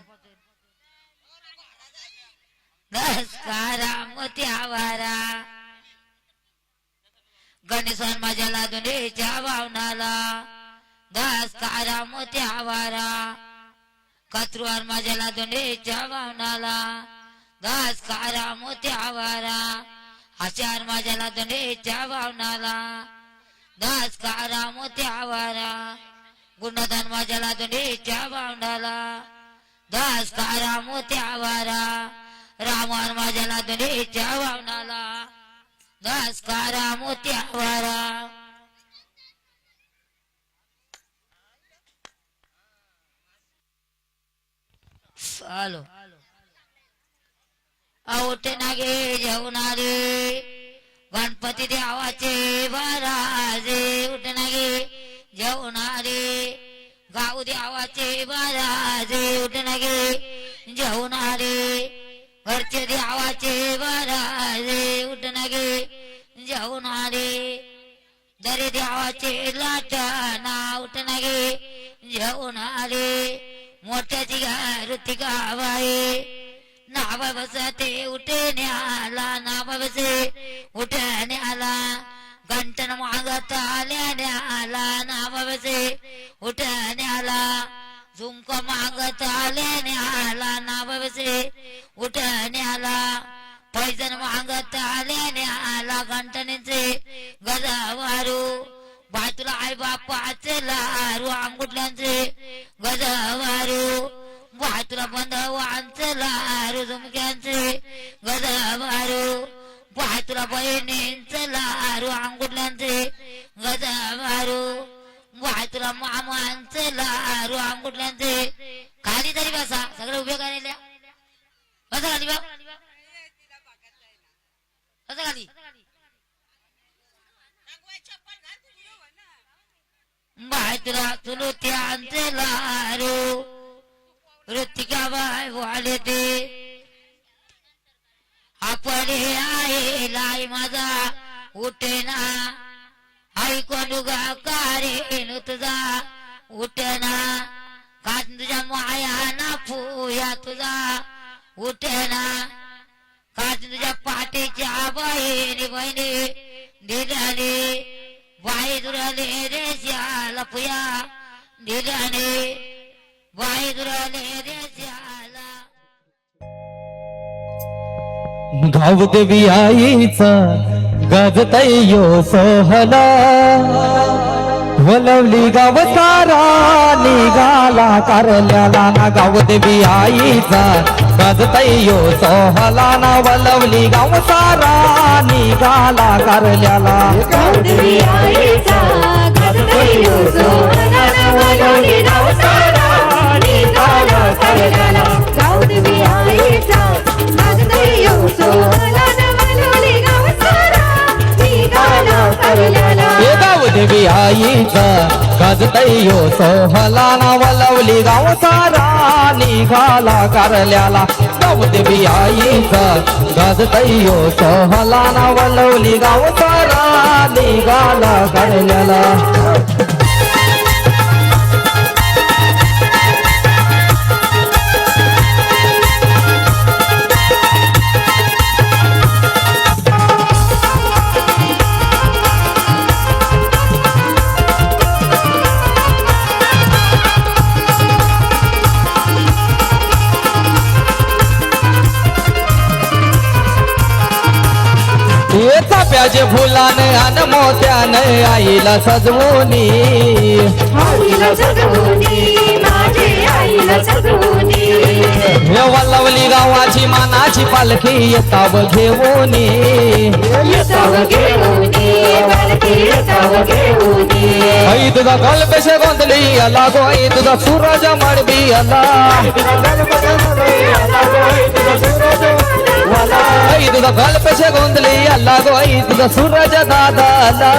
दासकारा मोत्यावारा गणेशन माझ्या दोंडीच्या भावनाला दासकारा मोत्यावारा कत्रुवार माझ्या दोंडीच्या भावनाला दासकारा मोत्यावारा आचार माझ्या दोंडीच्या भावनाला दासकारा मोत्यावारा गुणधन माझ्या दोंडीच्या भावनाला दासकारा मोत्यावारा रामवार माझ्या दोंडीच्या भावनाला दासकारा मोत्यावारा चालो औट नागे जेवणारे गणपती देवाचे बाराजे उठ नागे जेवणारे गाव देवाचे बाराजे उठ नागे जेवणारे घरचे देवाचे बाराजे उठ नागे जेवणारे दरे देवाचे लाटाना उठ नागे जेवणारे मोठ्याची गारुती गावाये नावा बसते उठण्याला नावा बसे उठण्याला घंटन मागत आल्याला नावा बसे उठण्याला झुंक मागत आल्याला नावा बसे उठण्याला पैजन मागत आल्याला घंटनेचे गजवारू बाय तुला आई बापाचे लारू अंगुठल्यांचे गजवारू बाय तुला बंधवांचे लारू झुमक्यांचे गजवारू बाय तुला बहिणींचे लारू अंगुठल्यांचे गजवारू बाय तुला मामांचे लारू अंगुठल्यांचे खाली तरी बसा सगळे उभे करायला बसा खाली बा बसा खाली बाय तुला तुलो त्यांचे लारू ऋतिका बाय वाले ते आपण आहे लाई माझा उठेना ऐकून गा कारे तुझा उठेना का तुझ्या माया ना फुया तुझा उठेना का तुझ्या पाठीच्या बहिणी दिल्याने बाई दुराले रे श्याला पुया दिल्याने वायुराने देशाला. गावदेवी आईचा गाजतयो सोहला वलवली गाव सारा निघाला कारल्याला ना. गावदेवी आईचा गाजतयो सोहला ना वलवली गाव सारा निघाला कारल्याला. गावदेवी आईचा गाजतयो सोहळा वलवली गाव सारा निघाला कारल्याला. गावदेवी आईचा गाजतयो सोहळा वलवली गाव सारा निघाला कारल्याला. गावदेवी आईचा गाजतयो सोहला ना वलवली गाव सारा निघाला कारल्याला. गावदेवी आईचा गाजतयो सोहला ना वलवली गाव सारा निघाला कारल्याला. चाप्याचे फुलाने अन मोत्याने आईला सजवूनी. आईला सजवूनी माझी आईला सजवूनी. वलवली गावाची मानाची पालखी येताव घेऊनी. येताव घेऊनी पालखी येताव घेऊनी. आई तुझा गलपेशे गोंधली आला गो आई तुझा सूरज मडबी आला. आई तुझा गलपेशे गोंधली आला गो आई तुझा सूरज दादा आला.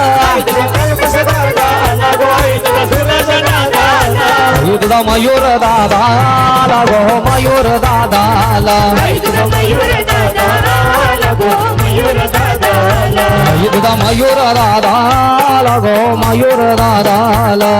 आई तुझा मयूर दादा आला गो मयूर दादा आला. आई तुझा मयूर दादा आला गो मयूर दादा आला.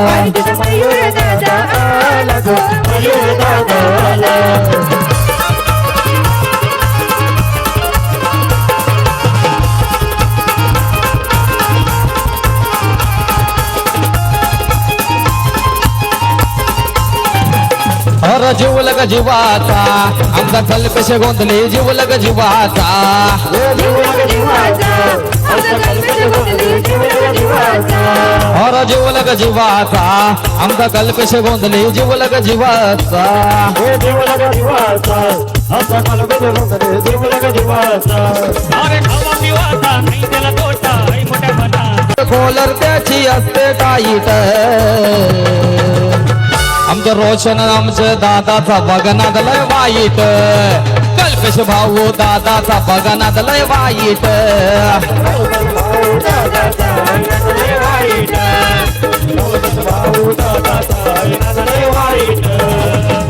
अर जीवलग जीवाचा आमचा कल्पेशे गोंधली जीवलग जीवाचा. अर जीवलग जीवाचा आमचा कल्पेशे गोंधली जीवलग जीवाचा. अरे खावा पिवाचा नाही त्याला तोटा आई मोठ्या मना. कॉलर त्याची असते टाईट आमचं रोशन आमचं दादाचा बघनात लय वाईट. कल्पेश भाऊ दादाचा बघनात लय वाईट.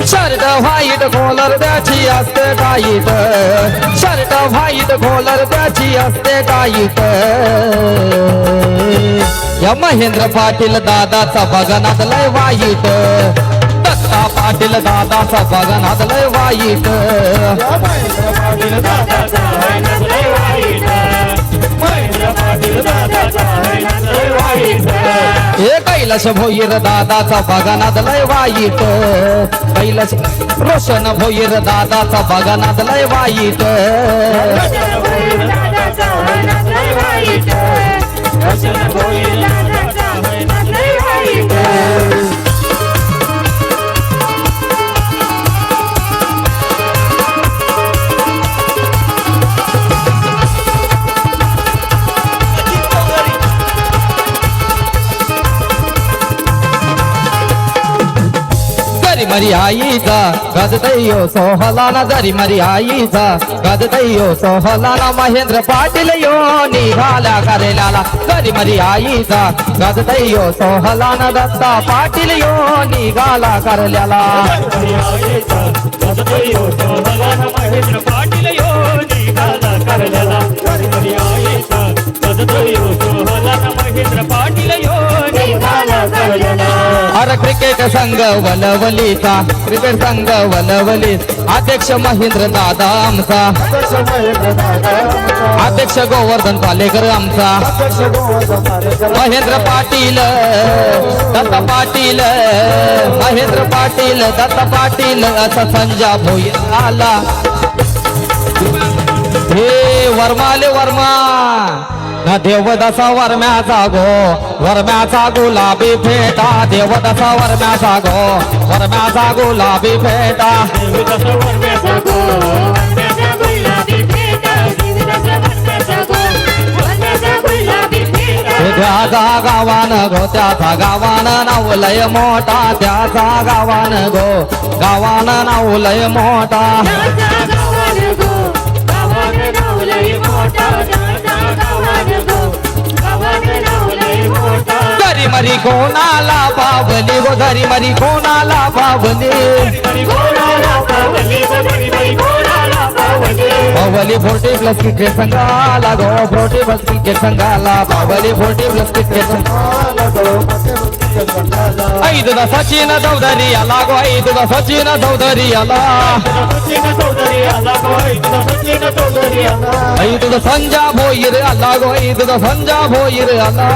शर्ट व्हाईट कॉलर त्याची असते टाईट. शर्ट व्हाईट कॉलर त्याची असते टाईट. या महेंद्र पाटील दादाचा बघनात लय वाईट. दत्ता पाटील दादाचा बघनात लय वाईट. हे कैलास भोईर दादाचा बघनात लय वाईट. कैलास रोशन भोईर दादाचा बघनात लय वाईट. जरी मरी आईचा गाजतयो सोहला ना. जरी मरी आईचा गाजतयो सोहला ना. महेंद्र पाटील यो निघाला करेलाला. जरी मरी आईचा गाजतयो सोहला ना. दत्ता पाटील यो निघाला करल्याला. महेंद्र पाटील यो निघाला कारल्याला. महेंद्र पाटील यो निघाला कारल्याला. अरे क्रिकेट संघ वलवलीचा क्रिकेट संघ वलवली अध्यक्ष महेंद्र दादा आमचा अध्यक्ष गोवर्धन पालेकर आमचा महेंद्र पाटील दत्ता पाटील महेंद्र पाटील दत्ता पाटील असा संजा भोईर आला हे वर्माले वर्मा न देवदासा वर्म्याचा गुलाबी फेटा देवदासा वर्म्याचा गुलाबी फेटा त्याचा गावान गो त्याचा गावान नाव लय मोठा त्याचा गावान गो गावान नाव लय मोठा घरी मरी कोणाला पावली गो घरी मरी कोणाला पावली पावली 40+ क्रिकेट संघाला गो 40+ क्रिकेट संघाला पावली 40+ क्रिकेट संघाला गो ऐद सचिन चौधरी आला गो ऐद सचिन चौधरी आला ऐद संजा भोईर आला गो ऐद संजा भोईर आला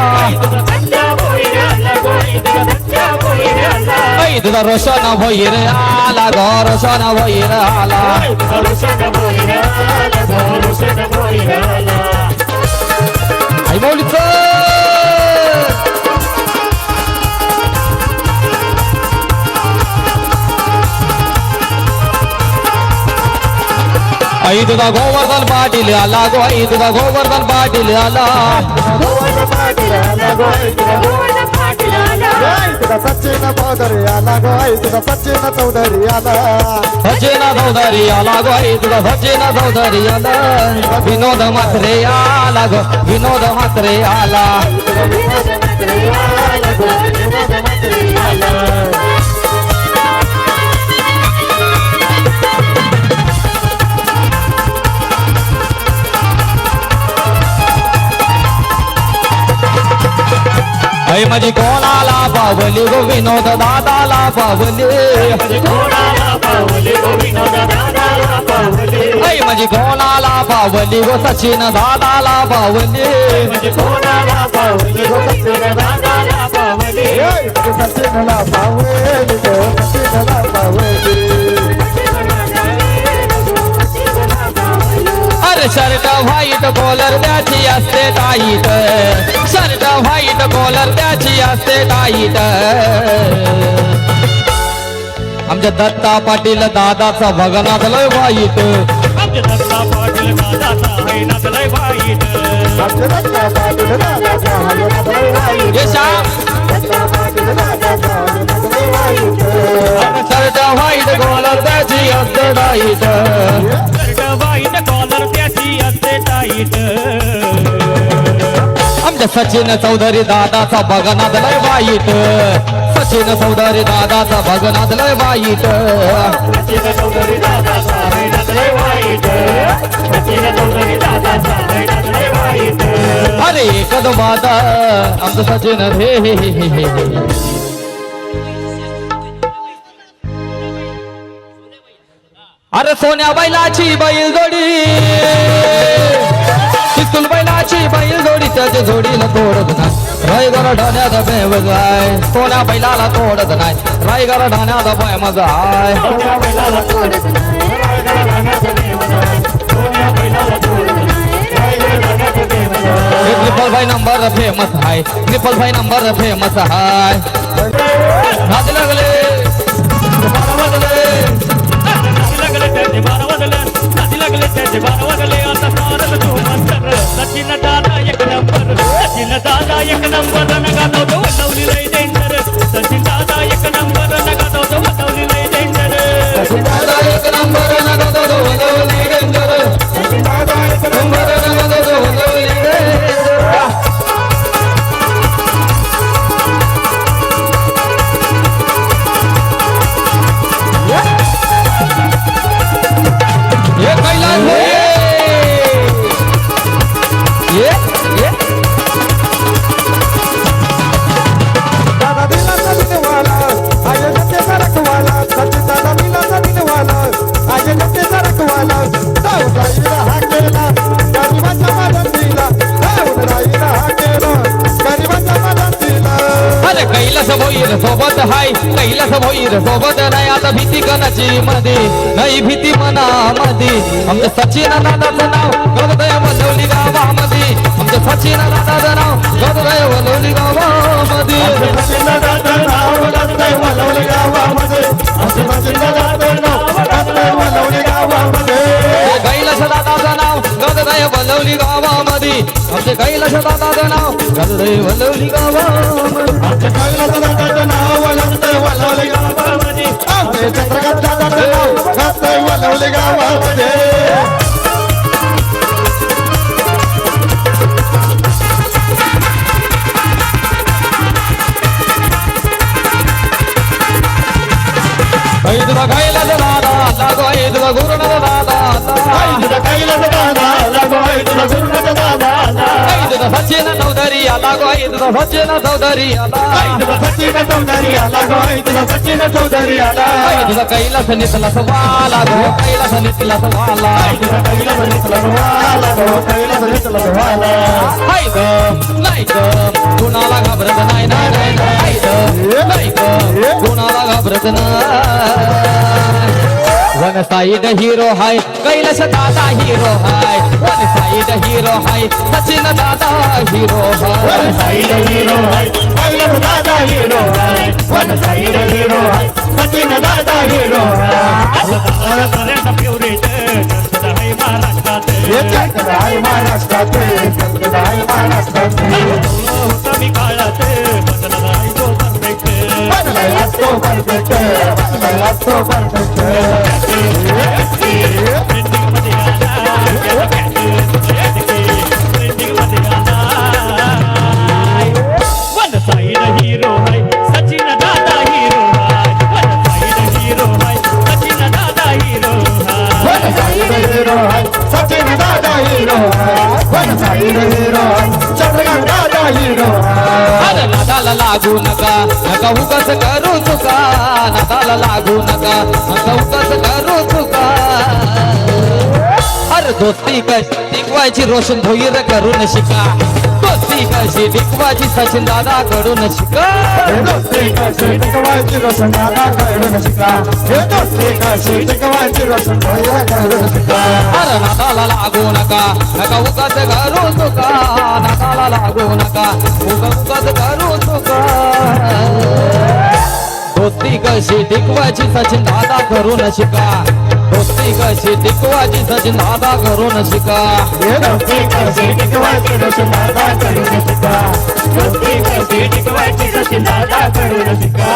ऐद रोशन भोईर आला गो रोशन भोईर आला आई मौलिक ऐद गोवर्धन पाटील आला गो ऐद गोवर्धन पाटील आला सचिन चौधरी आला गो सचिन चौधरी आला सचिन चौधरी आला गो सचिन चौधरी आला विनोद म्हात्रे आला गो विनोद म्हात्रे आला ऐ माझी कोणाला पावली गो विनोद दादाला पावली ऐ माझी कोणाला पावली गो सचिन दादाला पावली सचिनला पावली सचिनला पावली अरे शर्ट व्हाईट कॉलर त्याची असते टाईट शर्ट व्हाईट कॉलर त्याची असते टाईट आमच्या दत्ता पाटील दादाचा भगनात लय वाईट शर्ट व्हाईट कॉलर त्याची असते टाईट आमच्या सचिन चौधरी दादाचा भगनात लय वाईट सचिन चौधरी दादाचा भगनात लय वाईट अरे एकद बादा आमचं सचिन रे हे अरे सोन्या बैलाची बैलजोडी पिस्तूल बैलाची बैलजोडी त्याच्या जोडीला तोडत नाही रायगड ढाण्यात बेमज आहे सोन्या बैलाला तोडत नाही रायगड ढाण्यात बेमज आहे ट्रिपल भाई नंबर फेमस आहे ट्रिपल भाई नंबर फेमस आहे नाच लागले सचिन दादा एक नंबर सचिन दादा एक नंबर नगा तो वटवली लय डेंजर सचिन दादा एक नंबर नगा तो वटवली लय डेंजर सचिन दादा एक नंबर नगा तो वटवली डेंजर सचिन दादा एक नंबर नगा तो वटवली डेंजर ये कैलाश कैलास भोईर सोबत हाय कैलास भोईर सोबत नाही आता भीती कणाची मध्ये नाही भीती मनामध्ये आमचं सचिन दादाचं नाव गददय वलवली गावामध्ये आमचं सचिन दादाचं नाव गददय वलवली गावामध्ये कैलास दादाचं नाव गददय वलवली गावामध्ये आमचे कैलास दादाचं नाव गददय वलवली गावामध्ये ऐदुरा कैलास दादा लागो ऐदुरा गुरुनाथ दादा ऐदुरा सचिन चौधरी लागो ऐदुरा सचिन चौधरी ऐदुरा कैलास नितला सवाला गो कैलास नितला सवाला हाय ग नाही ग कुणाला घाबरत नाही नाही नाही ग कुणाला घाबरत नाही वन साइड हीरो हाय कैलास दादा हीरो हाय वन साइड हीरो हाय सचिन दादा हीरो हाय वन साइड हीरो हाय कैलास दादा हीरो हाय वन साइड हीरो हाय सचिन दादा हीरो नादाला लागू नका नका उगाच करू चुका नादाला लागू नका नका उगाच करू चुका अरे दोस्ती कशी टिकवायची रोशन भोईर करून शिका दोस्ती कशी टिकवायची सचिन दादा कडून शिका दोस्ती कशी टिकवायची रोशन दादा कडून शिका दोस्ती कशी टिकवायची रोशन भोईर करून शिका अरे नादाला लागू नका नका उगाच करू चुका नादाला लागू नका उगाच करू चुका दोस्ती कशी टिकवायची सचिन दादा करून शिका दोस्ती कशी टिकवायची सचिन दादा करून शिका दोस्ती कशी टिकवायची सचिन दादा करून शिका दोस्ती कशी टिकवायची सचिन दादा करून शिका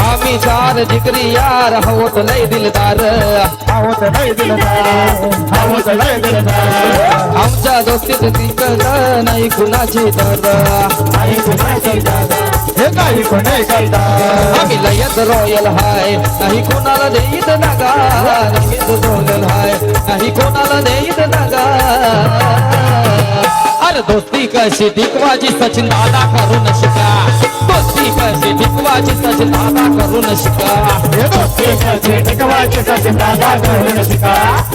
आम्ही चार जिगरी यार हवत लय दिलदार हवत लय दिलदार हवत लय दिलदार आमच्या दोस्तीत टिकत नाही कुणाची दर नाही कुणाची दर हे काही कोणी करता आम्ही लयच रॉयल हाय नाही कोणाला देईत नगा लयच रॉयल हाय नाही कोणाला देईत नगा अरे दोस्ती कशी टिकवायची सचिन दादा करून शिका दोस्ती कशी टिकवायची सचिन दादा करून शिका दोस्ती कशी टिकवायची सचिन दादा करून शिका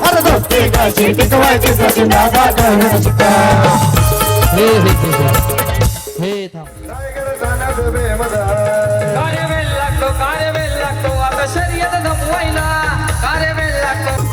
अरे दोस्ती कशी टिकवायची सचिन दादा करून शिका हे थांब कार्यवेल लागतो आता शर्यत जमवायला कार्यवेल लागतो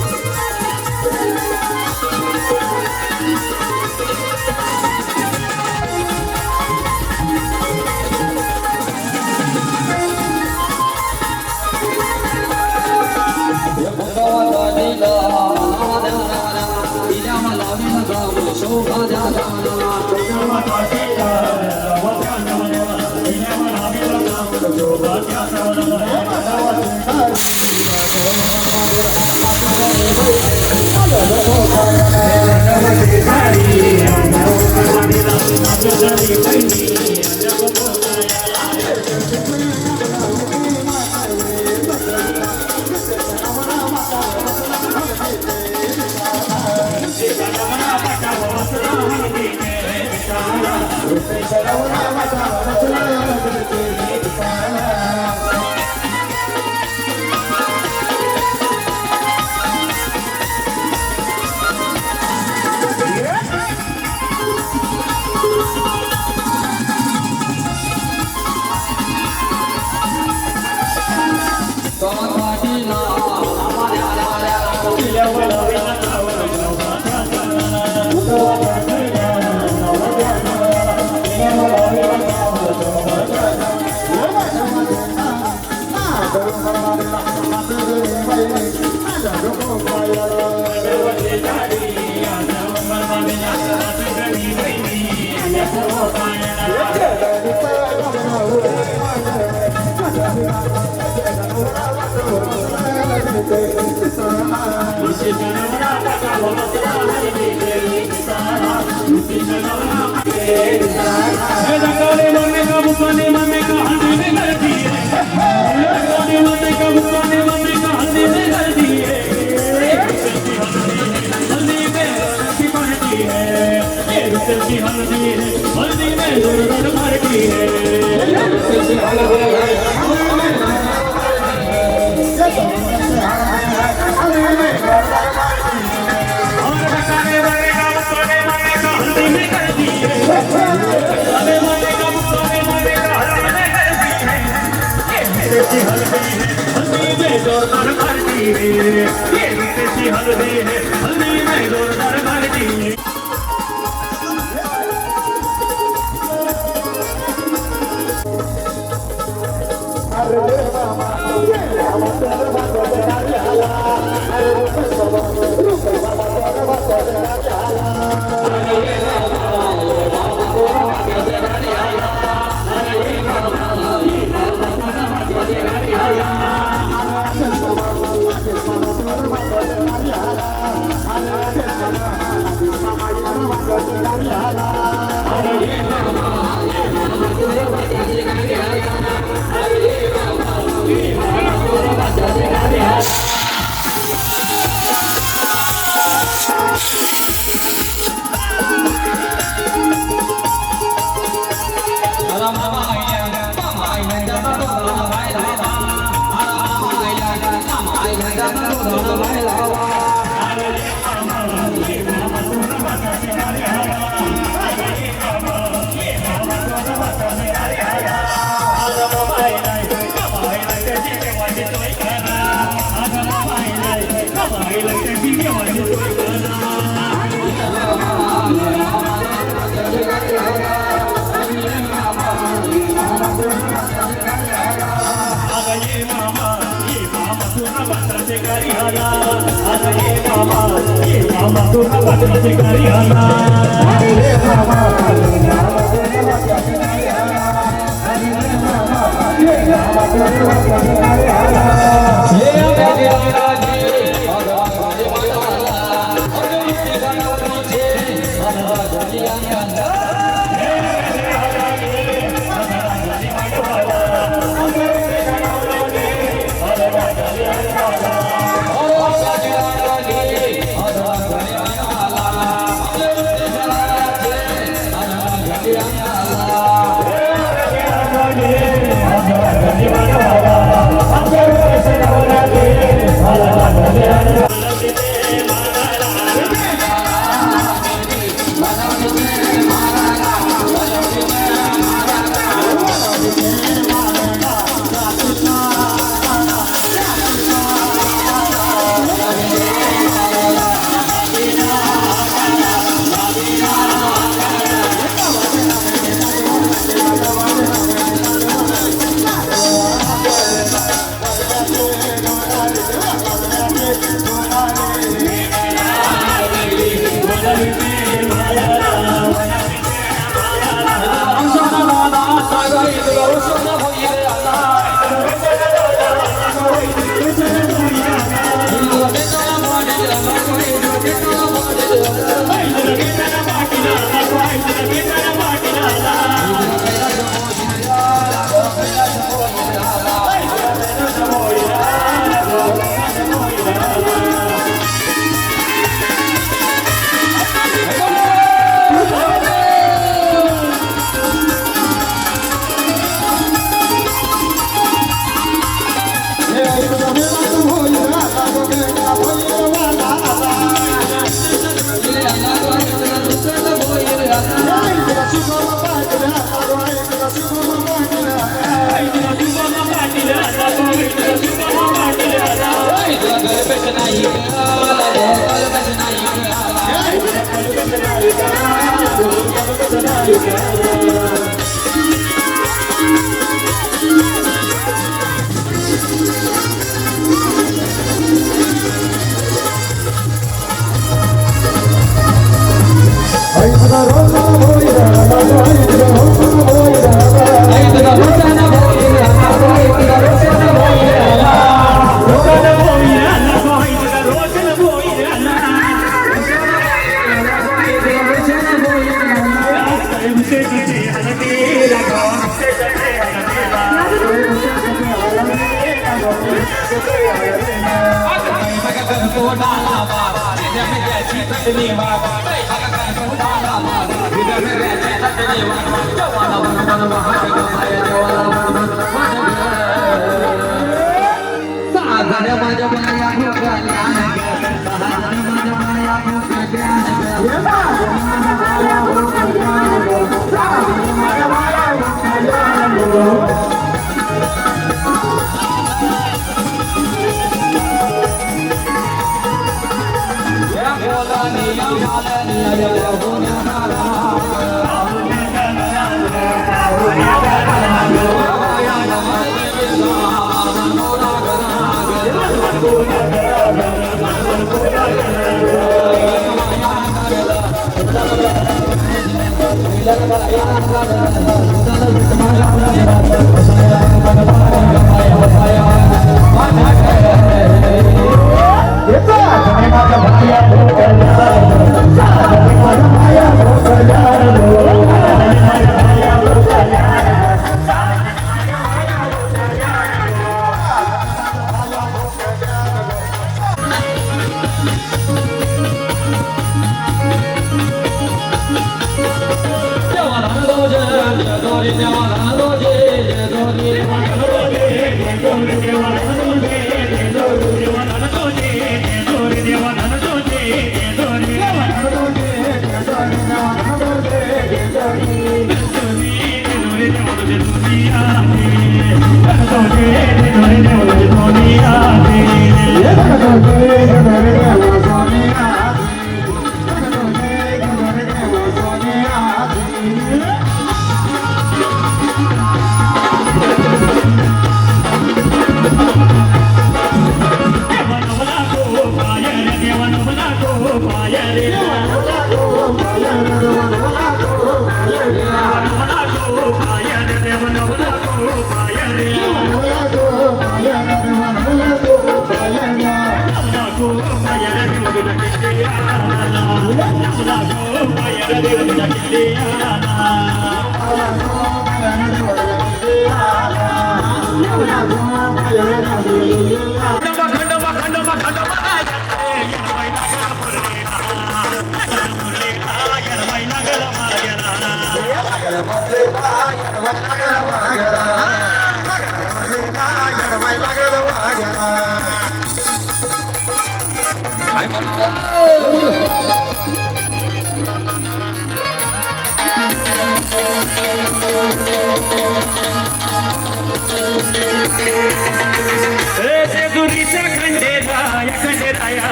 जेजुरीचा खंडेराया खंडेराया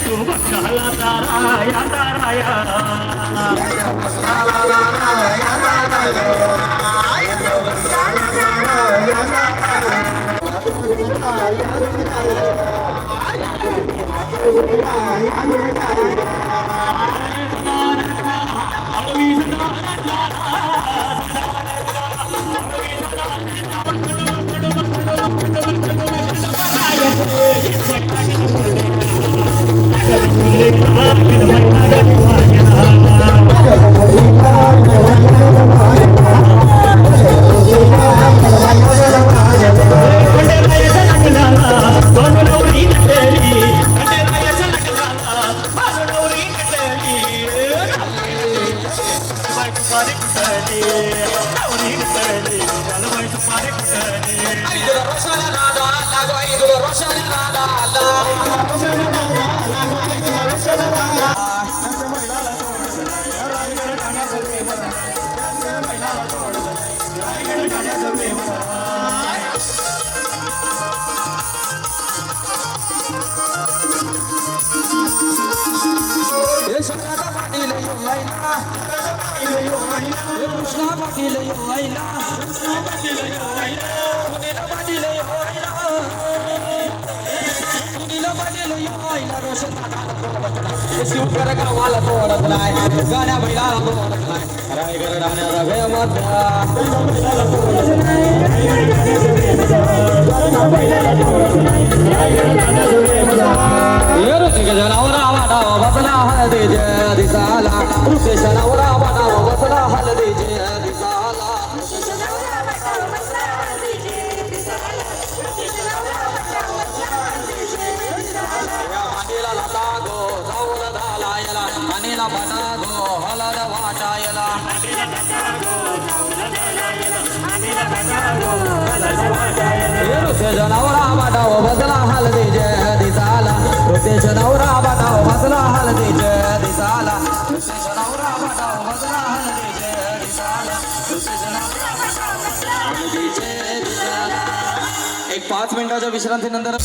तू भक्ताला ताराया ताराया अनिला बना गो हलद वाटायला ऋतेश नवरा बाटाव बसला हलदीच्या दिसाला ऋतेश नवरा बाटाव बसला हलदीच्या दिसाला ऋतेश नवरा बाटाव बसला हलदीच्या दिसाला ऋतेश नवरा बाटाव बसला हलदीच्या दिसाला. एक 5 मिनिटाच्या विश्रांतीनंतर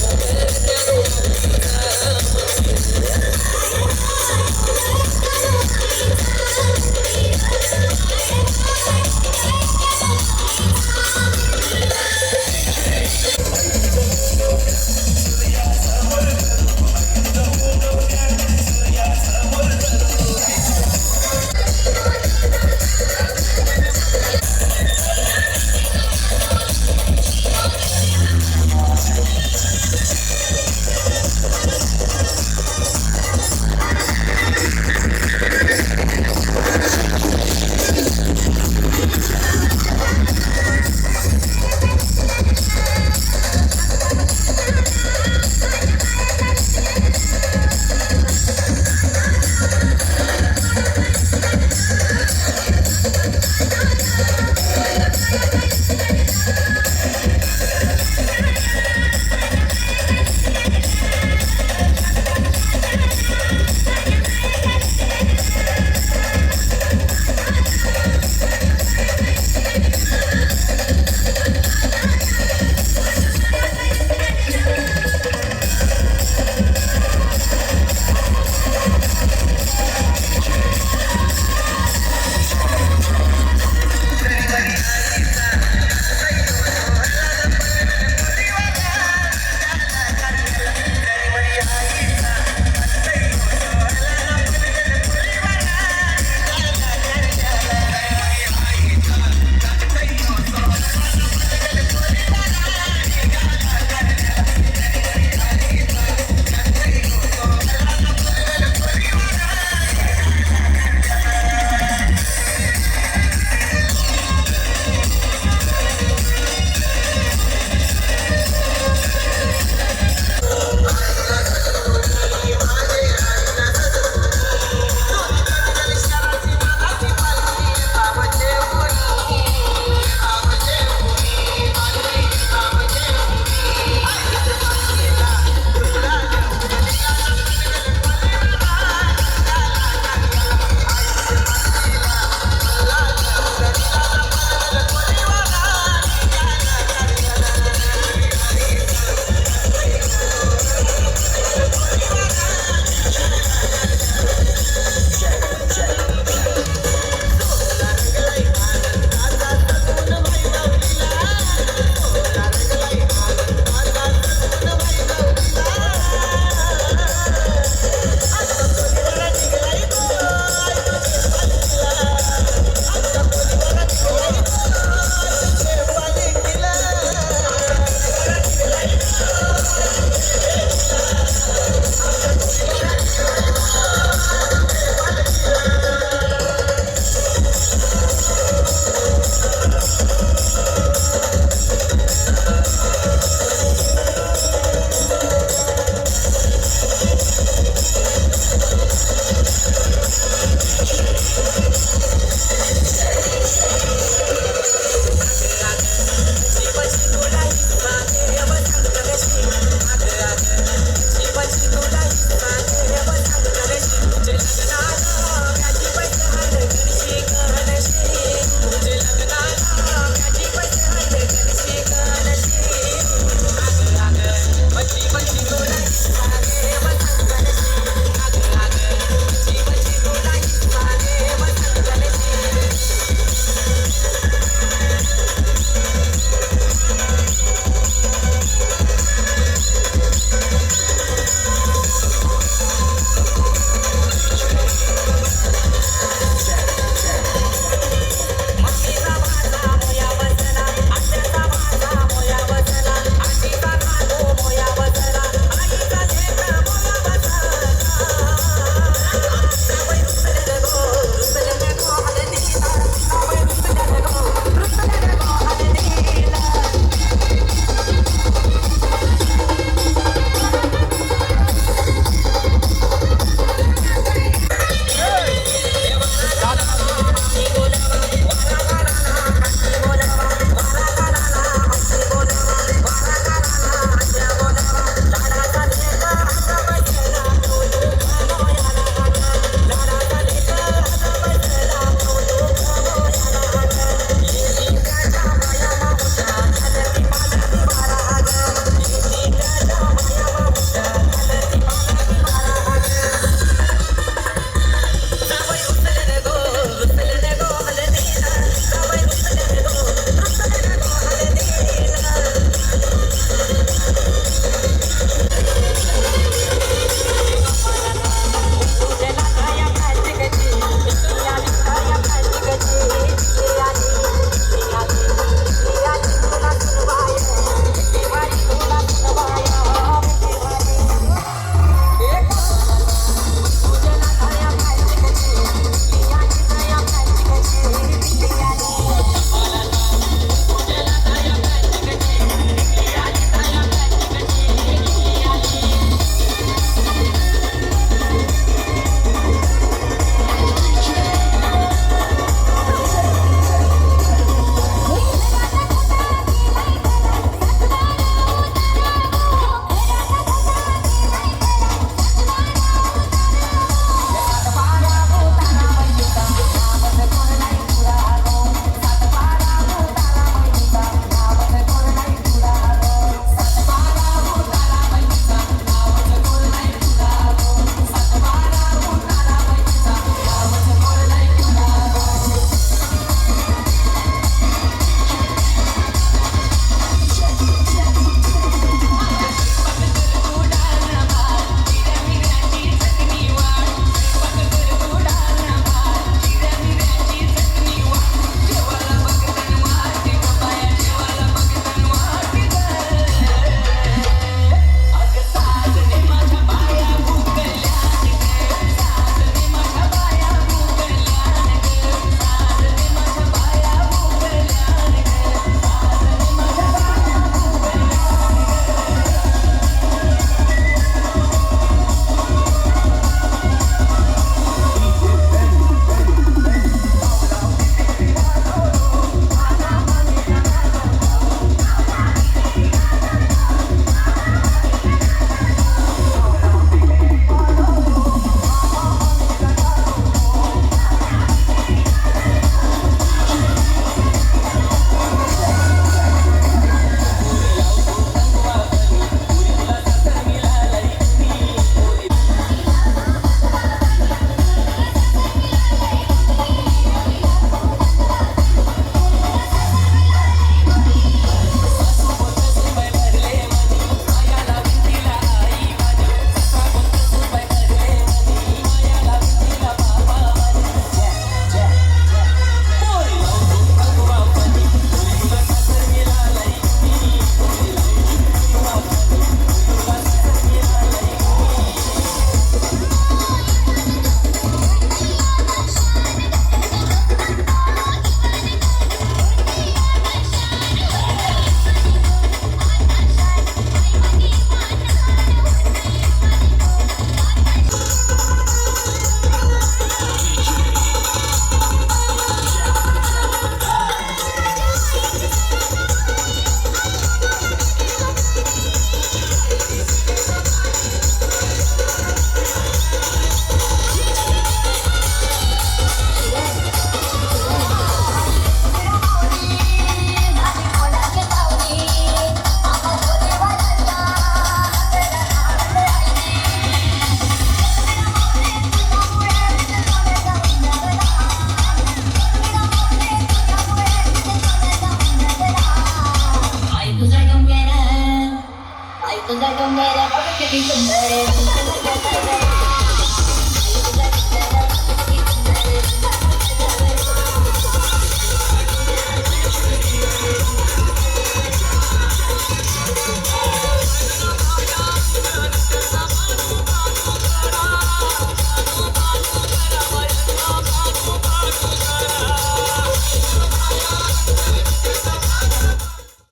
सुंदर